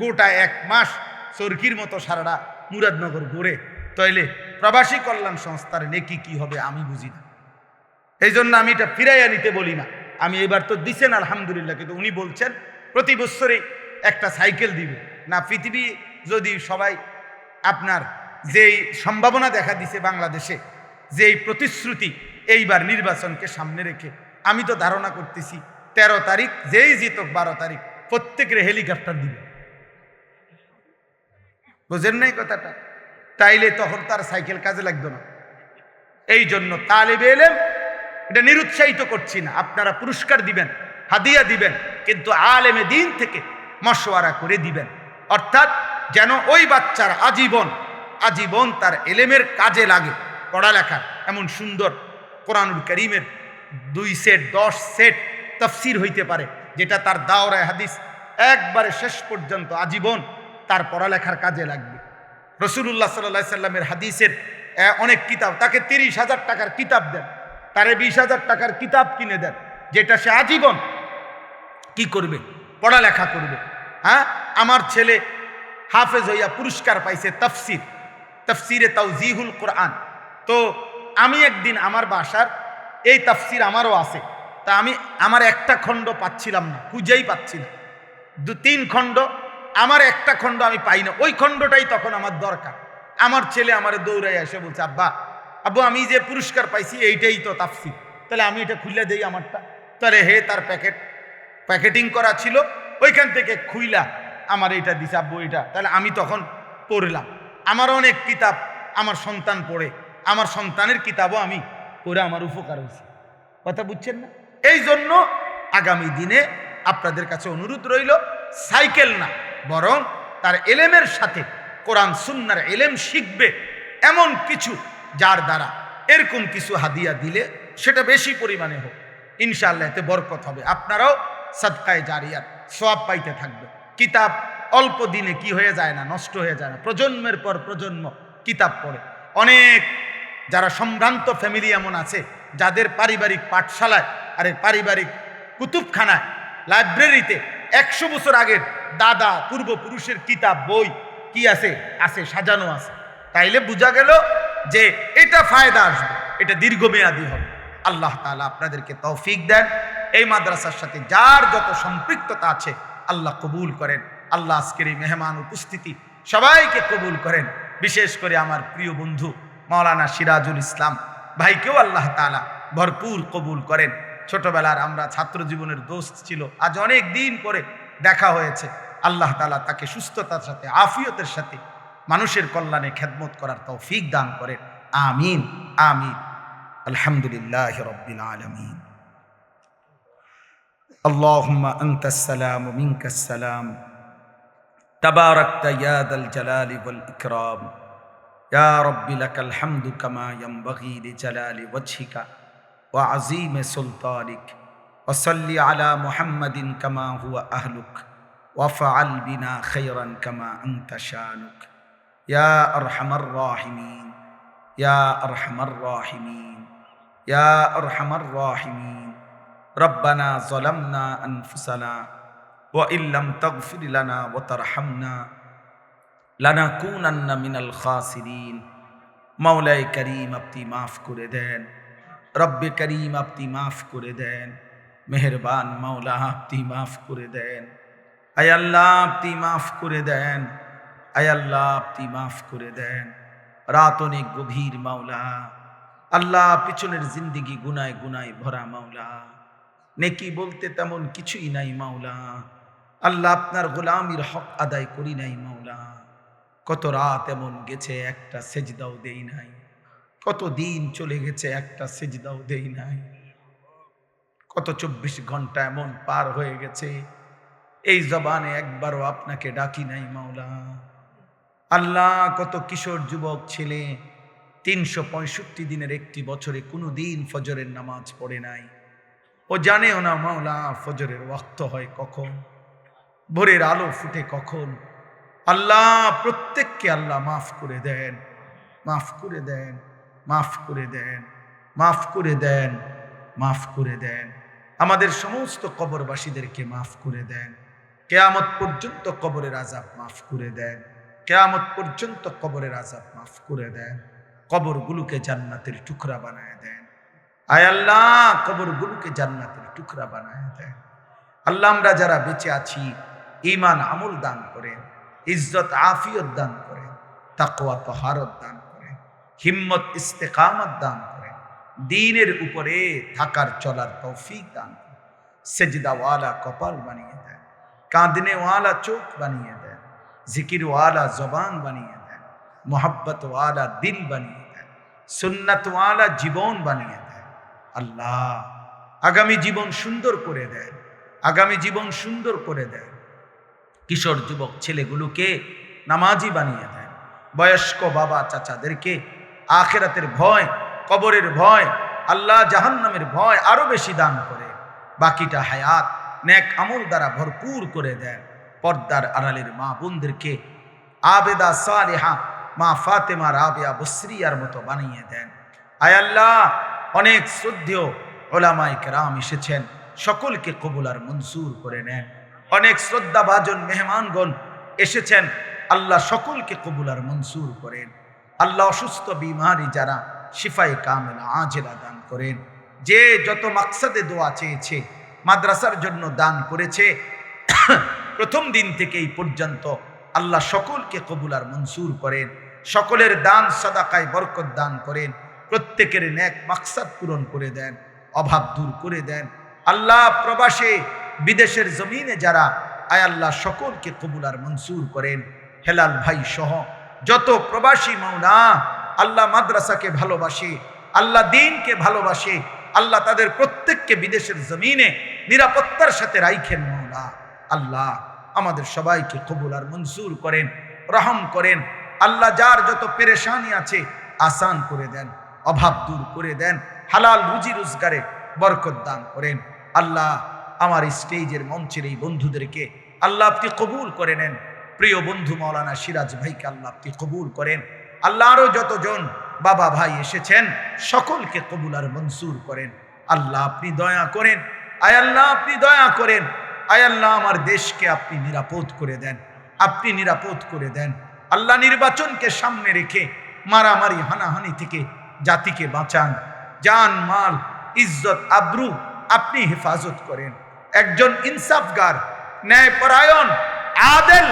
গোটা 1 মাস চরকির মতো সারাটা মুরাদনগর ঘুরে, তাইলে প্রবাসী কল্যাণ সংস্থার নেকি কি হবে আমি বুঝি না। এই জন্য আমি এটা ফিরাইয়া নিতে বলি না। আমি এবার তো দিছেন আলহামদুলিল্লাহ, কিন্তু উনি বলছেন প্রতি বছরই একটা সাইকেল দিবে না। পৃথিবী যদি সবাই আপনার যেই সম্ভাবনা দেখা দিছে বাংলাদেশে, যেই প্রতিশ্রুতি এইবার নির্বাচনকে সামনে রেখে, আমি তো ধারণা করতেছি 13 তারিখ যেই জিতক 12 তারিখ প্রত্যেকের হেলিকপ্টার দিবে। বুঝেন নাই কথাটা? তাইলে তখন তার সাইকেল কাজে লাগতো না। এই জন্য তালেবে এলেম এটা নিরুৎসাহিত করছি না, আপনারা পুরস্কার দিবেন, হাদিয়া দিবেন, কিন্তু আলেমে দিন থেকে মশওয়ারা করে দিবেন, অর্থাৎ যেন ওই বাচ্চার আজীবন তার এলেমের কাজে লাগে। পড়ালেখার এমন সুন্দর কোরআনুল কারীমের 2 সেট 10 সেট তাফসীর হইতে পারে, যেটা তার দাওরায়ে হাদিস একবারে শেষ পর্যন্ত আজীবন তার পড়ালেখার কাজে লাগবে। রাসূলুল্লাহ সাল্লাল্লাহু আলাইহি সাল্লামের হাদিসের অনেক কিতাব, তাকে 30,000 টাকার কিতাব দেন, তারে 20,000 টাকার কিতাব কিনে দেন, যেটা সে আজীবন কি করবে? পড়ালেখা করবে। হ্যাঁ, আমার ছেলে হাফেজ হইয়া পুরস্কার পাইছে তাফসিরে তাওজিহুল কোরআন। তো আমি একদিন আমার বাসার এই তাফসির আমারও আছে, তা আমি আমার একটা খণ্ড পাচ্ছিলাম না, খুঁজেই পাচ্ছি না। 2-3 খণ্ড, আমার একটা খণ্ড আমি পাই না, ওই খণ্ডটাই তখন আমার দরকার। আমার ছেলে আমারে দৌড়াই এসে বলছে, আব্বু আমি যে পুরস্কার পাইছি এইটাই তো তাফসির, তাহলে আমি এটা খুলে দেই আমারটা। তাহলে তার প্যাকেটিং করা ছিল, ওইখান থেকে খুইলা আমার এটা দিছে, আব্বু এটা। তাহলে আমি তখন পড়লাম। আমার অনেক কিতাব আমার সন্তান পড়ে, আমার সন্তানের কিতাবও আমি পড়ে আমার উপকার হয়েছে। কথা বুঝছেন না? এই জন্য আগামী দিনে আপনাদের কাছে অনুরোধ রইল, সাইকেল না, বরং তার এলেমের সাথে কোরআন সুন্নাহর এলেম শিখবে এমন কিছু, যার দ্বারা এরকম কিছু হাদিয়া দিলে সেটা বেশি পরিমাণে হোক, ইনশাআল্লাহ এতে বরকত হবে। আপনারাও সাদকায়ে জারিয়ার সওয়াব পাইতে থাকবে। কিতাব অল্প দিনে কি হয়ে যায় না, নষ্ট হয়ে যায় না, প্রজন্মের পর প্রজন্ম কিতাব পড়ে। অনেক যারা সম্ভ্রান্ত ফ্যামিলি এমন আছে, যাদের পারিবারিক পাঠশালায়, আরে পারিবারিক কুতুবখানায়, লাইব্রেরিতে 100 বছর আগের দাদা পূর্বপুরুষের কিতাব বই কি আছে, সাজানো আছে। তাইলে বোঝা গেল যে এটা ফায়দা আসবে, এটা দীর্ঘমেয়াদী হবে। আল্লাহ তাআলা আপনাদেরকে তৌফিক দেন। এই মাদ্রাসার সাথে যার যত সম্পৃক্ততা আছে আল্লাহ কবুল করেন। আল্লাহ আজকের এই মেহমান উপস্থিতি সবাইকে কবুল করেন। বিশেষ করে আমার প্রিয় বন্ধু মাওলানা সিরাজুল ইসলাম ভাইকেও আল্লাহ তাআলা ভরপুর কবুল করেন। ছোটবেলার আমরা ছাত্র জীবনের দোস্ত ছিল, আজ অনেক দিন পরে দেখা হয়েছে। আল্লাহ তাআলা তাকে সুস্থতার সাথে, আফিয়তের সাথে মানুষের কল্যাণে খেদমত করার তৌফিক দান করেন। আমিন আমিন। আলহামদুলিল্লাহ রাব্বিল আলামিন। আল্লাহুম্মা আনতাস সালাম ওয়া মিনকাস সালাম, তাবারাকতা ইয়া যাল জালালি ওয়াল ইকরাম। ইয়া রাব্বি লাকাল হামদু কামা ইয়ানবাগি লিজালালি ওয়াজহিকা ওয়া আযীমি সুলতানিক। ওয়া সাল্লি আলা মুহাম্মাদিন কামা হুয়া আহলুক ওয়া ফাআল বিনা খায়রান কামা আনতা শানুক। ইয়া আরহামার রাহিমিন, ইয়া আরহামার রাহিমিন, ইয়া আরহামার রাহিমিন। রব্বানা যালামনা আনফুসানা ওয়া ইল্লাম তাগফির লানা ওয়া তারহামনা লানাকুনান্না মিনাল খাসিরিন। মাওলায়ে করিম আপনি মাফ করে দেন, রব্বে করিম আপনি মাফ করে দেন, মেহেরবান মাওলা আপনি মাফ করে দেন। আয় আল্লাহ আপনি মাফ করে দেন, আয় আল্লাহ আপনি মাফ করে দেন। রাত অনেক গভীর মাওলা, আল্লাহ পিছনের জিন্দিগি গুনায় গুনায় ভরা মাওলা, নেকি বলতে তেমন কিছুই নাই মাওলা। আল্লাহ আপনার গোলামির হক আদায় করি নাই মাওলা। কত রাত এমন গেছে একটা সেজদাও দেই নাই, কত দিন চলে গেছে একটা সেজদাও দেই নাই, কত 24 ঘন্টা এমন পার হয়ে গেছে এই জবানে একবারও আপনাকে ডাকি নাই মাওলা। আল্লাহ কত কিশোর যুবক ছেলে 365 দিনের একটি বছরে কোনো দিন ফজরের নামাজ পড়ে নাই, ও জানেও না মাওলা ফজরের ওয়াক্ত হয় কখন, ভোরের আলো ফুটে কখন। আল্লাহ প্রত্যেককে আল্লাহ মাফ করে দেন, মাফ করে দেন, মাফ করে দেন, মাফ করে দেন, মাফ করে দেন। আমাদের সমস্ত কবরবাসীদেরকে মাফ করে দেন। কিয়ামত পর্যন্ত কবরের আযাব মাফ করে দেন, কিয়ামত পর্যন্ত কবরের আযাব মাফ করে দেন। কবরগুলোকে জান্নাতের টুকরা বানায় দেন। আয় আল্লাহ কবরগুলোকে জান্নাতের টুকরা বানায় দেন। আল্লাহ আমরা যারা বেঁচে আছি ঈমান আমল দান করেন, ইজ্জত আফিয়ত দান করেন, তাকওয়া তাহারত দান করেন, হিম্মত ইস্তেকামত দান করেন, দ্বীনের উপরে থাকার চলার তৌফিক দান করেন। সেজদাওয়ালা কপাল বানিয়ে দেন, কাঁদনেওয়ালা চোখ বানিয়ে দেন, জিকিরওয়ালা জবান বানিয়ে দেন, মোহাব্বতওয়ালা দিল বানিয়ে দেন, সুন্নতওয়ালা জীবন বানিয়ে দেন। আল্লাহ আগামী জীবন সুন্দর করে দেন, আগামী জীবন সুন্দর করে দেন। কিশোর যুবক ছেলেগুলোকে নামাজি বানিয়ে দেন, বয়স্ক বাবা চাচাদেরকে আখিরাতের ভয়, কবরের ভয়, আল্লাহ জাহান্নামের ভয় আরো বেশি দান করে বাকিটা হায়াত নেক আমল দ্বারা ভরপুর করে দেন। পর্দার আড়ালের মা বোনদেরকে আবেদা সালেহা মা ফাতেমা রাবেয়া বসরিয়ার মতো বানিয়ে দেন। আয় আল্লাহ, অনেক শ্রদ্ধেয় ওলামায়ে কেরাম এসেছেন, সকলকে কবুল আর মনসুর করে নেন। অনেক শ্রদ্ধাভাজন মেহমানগণ এসেছেন, আল্লাহ সকলকে কবুল আর মনসুর করেন। আল্লাহ অসুস্থ বিমারি যারা শিফায়ে কামেলা আজেলা দান করেন। যে যত মাকসাদে দোয়া চেয়েছে, মাদ্রাসার জন্য দান করেছে, প্রথম দিন থেকে এই পর্যন্ত আল্লাহ সকলকে কবুল আর মনসুর করেন। সকলের দান সাদাকায় বরকত দান করেন। প্রত্যেকের নেক মাকসাদ পূরণ করে দেন, অভাব দূর করে দেন। আল্লাহ প্রবাসে বিদেশের জমিনে যারা, আয় আল্লাহ সকলকে কবুল আর মনসুর করেন। হেলাল ভাই সহ যত প্রবাসী মাওলা আল্লাহ মাদ্রাসাকে ভালোবাসে, আল্লাহ দ্বীনকে ভালোবাসে, আল্লাহ তাদের প্রত্যেককে বিদেশের জমিনে নিরাপত্তার সাথে রাইখেন মাওলা। আল্লাহ আমাদের সবাইকে কবুল আর মনসুর করেন, রহম করেন। আল্লাহ যার যত পেরেশানি আছে আসান করে দেন, অভাব দূর করে দেন, হালাল রুজি রোজগারে বরকত দান করেন। আল্লাহ আমার স্টেজের মঞ্চের এই বন্ধুদেরকে আল্লাহ আপনি কবুল করে নেন। প্রিয় বন্ধু মাওলানা সিরাজ ভাইকে আল্লাহ আপনি কবুল করেন। আল্লাহ আরো যতজন বাবা ভাই এসেছেন সকলকে কবুল আর মনসুর করেন। আল্লাহ আপনি দয়া করেন, আয় আল্লাহ আপনি দয়া করেন। আয় আল্লাহ আমার দেশকে আপনি নিরাপদ করে দেন, আপনি নিরাপদ করে দেন। আল্লাহ নির্বাচনকে সামনে রেখে মারামারি হানাহানি থেকে জাতিকে বাঁচান। জান মাল ইজ্জত আব্রু আপনি হেফাজত করেন। একজন ইনসাফগার ন্যায়পরায়ণ আদেল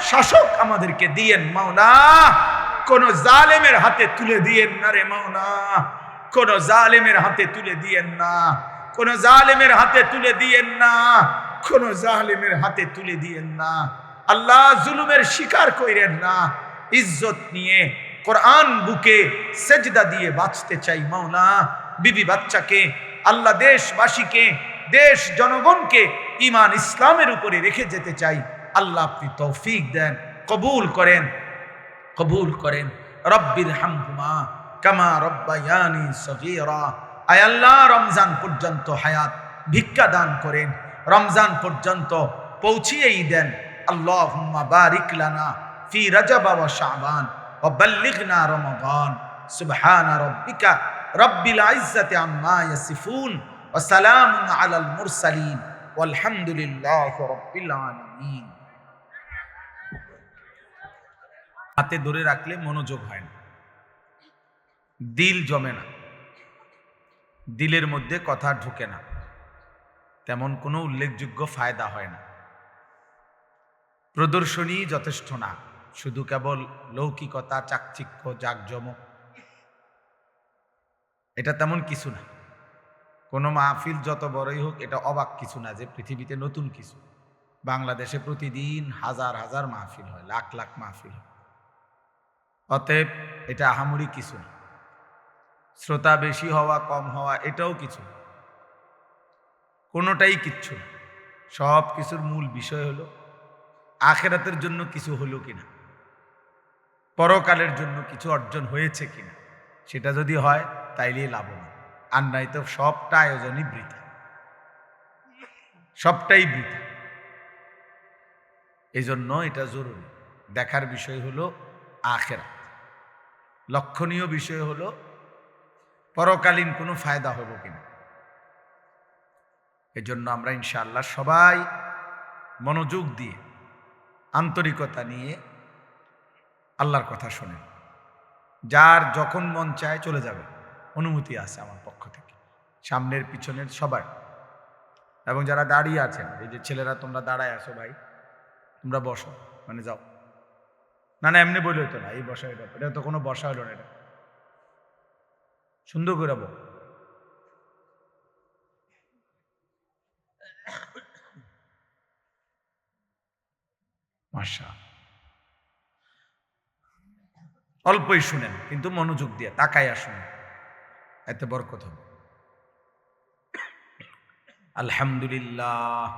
শাসক আমাদেরকে দিয়েন মাওলা। কোন জালেমের হাতে তুলে দিয়েন না রে মাওলা, কোন জালেমের হাতে তুলে দিয়েন না, কোন জালেমের হাতে তুলে দিয়েন না, কোন জালেমের হাতে তুলে দিয়েন না। আল্লাহ জুলুমের শিকার কইরেন না। ইজ্জত নিয়ে কোরআন বুকে সেজদা দিয়ে বাঁচতে চাই মাওলা। বিবি বাচ্চাকে, আল্লাহ দেশবাসীকে, দেশ জনগণকে ঈমান ইসলামের উপরে রেখে যেতে চাই। আল্লাহ আপনি তৌফিক দেন, কবুল করেন, কবুল করেন। রব্বির হামহুমা কামা রব্বায়ানি সগীরা। আয় আল্লাহ রমজান পর্যন্ত হায়াত ভিক্ষা দান করেন, রমজান পর্যন্ত পৌঁছিয়েই দেন। আল্লাহুম্মা বারিক লানা ফি রজব ওয়া শাবান ওয়া বাল্লিগনা রমাদান। সুবহানা রাব্বিকা রব্বিল ইজ্জাতি আম্মা ইয়াসিফুন ওয়া সালামুন আলাল মুরসালিন ওয়ালহামদুলিল্লাহি রাব্বিল আলামিন। হাতে ধরে রাখলে মনোযোগ হয় না, দিল জমে না, দিলের মধ্যে কথা ঢুকে না, তেমন কোনো উল্লেখযোগ্য ফায়দা হয় না। প্রদর্শনী যথেষ্ট না, শুধু কেবল লৌকিকতা, চাকচিক্য, জাকজমক, এটা তেমন কিছু না। কোনো মাহফিল যত বড়ই হোক, এটা অবাক কিছু না যে পৃথিবীতে নতুন কিছু। বাংলাদেশে প্রতিদিন হাজার হাজার মাহফিল হয়, লাখ লাখ মাহফিল হয়। অতএব এটা আহামরি কিছু না। শ্রোতা বেশি হওয়া কম হওয়া এটাও কিছু না, কোনোটাই কিচ্ছু না। সব কিছুর মূল বিষয় হলো আখিরাতের জন্য কিছু হলো কিনা, পরকালের জন্য কিছু অর্জন হয়েছে কিনা। সেটা যদি হয় তাইলেই লাভবান, আর নাই তো সবটা আয়োজনই বৃথা, সবটাই বৃথা। এই জন্য এটা জরুরি। দেখার বিষয় হলো আখিরাত, লক্ষণীয় বিষয় হলো পরকালীন কোনো ফায়দা হলো কিনা। এই জন্য আমরা ইনশাআল্লাহ সবাই মনোযোগ দিয়ে, আন্তরিকতা নিয়ে আল্লাহর কথা শোনেন। যার যখন মন চায় চলে যাবে, অনুমতি আছে আমার পক্ষ থেকে, সামনের পিছনের সবাই। এবং যারা দাঁড়িয়ে আছেন, এই যে ছেলেরা তোমরা দাঁড়ায় আছো, ভাই তোমরা বসো, মানে যাও না। না এমনি বলে হতো না, এই বসা, এটা তো কোনো বসা হলো না, এটা সুন্দর করে বল। মাশা, অল্পই শুনেন কিন্তু মনোযোগ দিয়ে তাকাইয়া শুনেন, এতে বরকত হবে। আলহামদুলিল্লাহ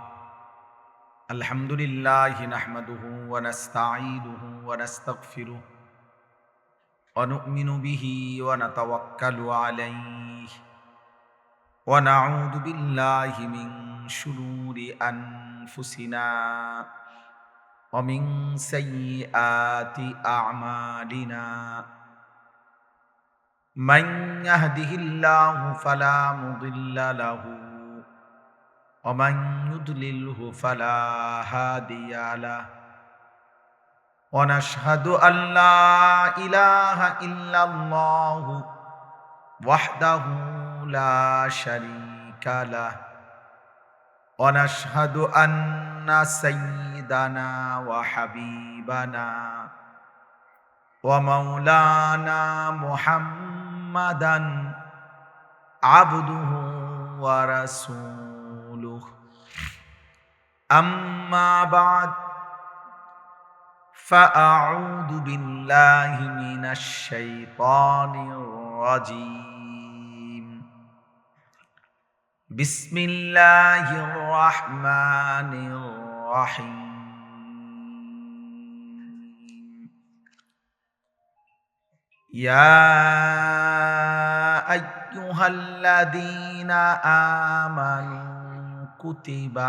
নাহমাদুহু ওয়া নাস্তাঈনুহু ওয়া নাস্তাগফিরুহ ওয়া নু'মিনু বিহি ওয়া নাতাওয়াক্কালু আলাইহি ওয়া নাউযু বিল্লাহি মিন শুরুরি আনফুসিনা ওয়া মিন সাইয়্যাতি আ'মালিনা মান ইয়াহদিহিল্লাহু ফালা মুদিল্লা লাহু ومن يضلله فلا هادي له ونشهد أن لا إله إلا الله وحده لا شريك له ونشهد أن سيدنا وحبيبنا ومولانا محمدا عبده ورسوله أما بعد فأعوذ بالله من الشيطان الرجيم بسم الله الرحمن الرحيم يا أيها الذين آمنوا كتب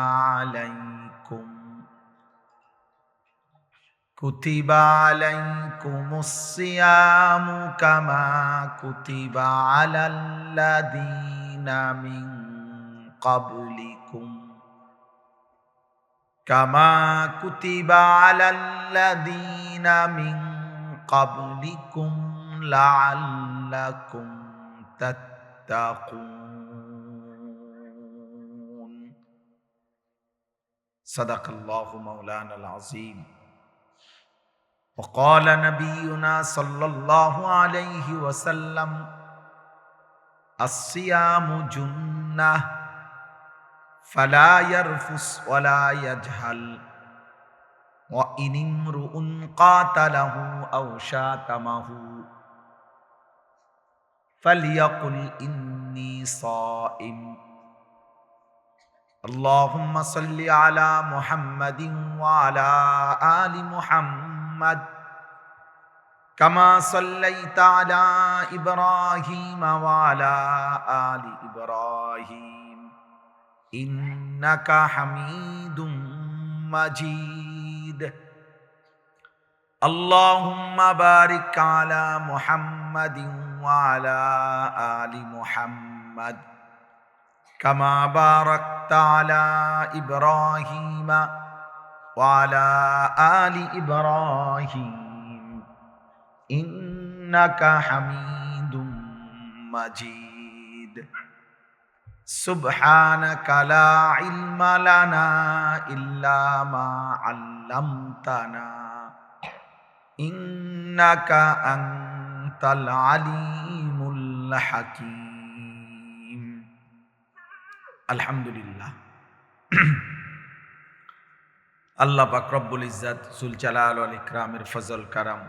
عليكم الصيام كما كتب على الذين من قبلكم لعلكم تتقون صدق الله مولانا العظيم وقال نبينا صلى الله عليه وسلم الصيام جنة فلا يرفث ولا يجهل وإن امرؤ قاتله أو شاتمه فليقل إني صائم اللهم صل على محمد وعلى آل محمد كما صليت على إبراهيم وعلى آل إبراهيم إنك حميد مجيد اللهم بارك على محمد وعلى آل محمد كما باركت على إبراهيم وعلى آل إبراهيم إنك حميد مجيد سبحانك لا علم لنا إلا ما علمتنا إنك أنت العليم الحكيم আলহামদুলিল্লাহ আল্লাহ পাক রব্বুল ইজ্জাত জুল জালাল ওয়াল ইকরামের ফজল কারাম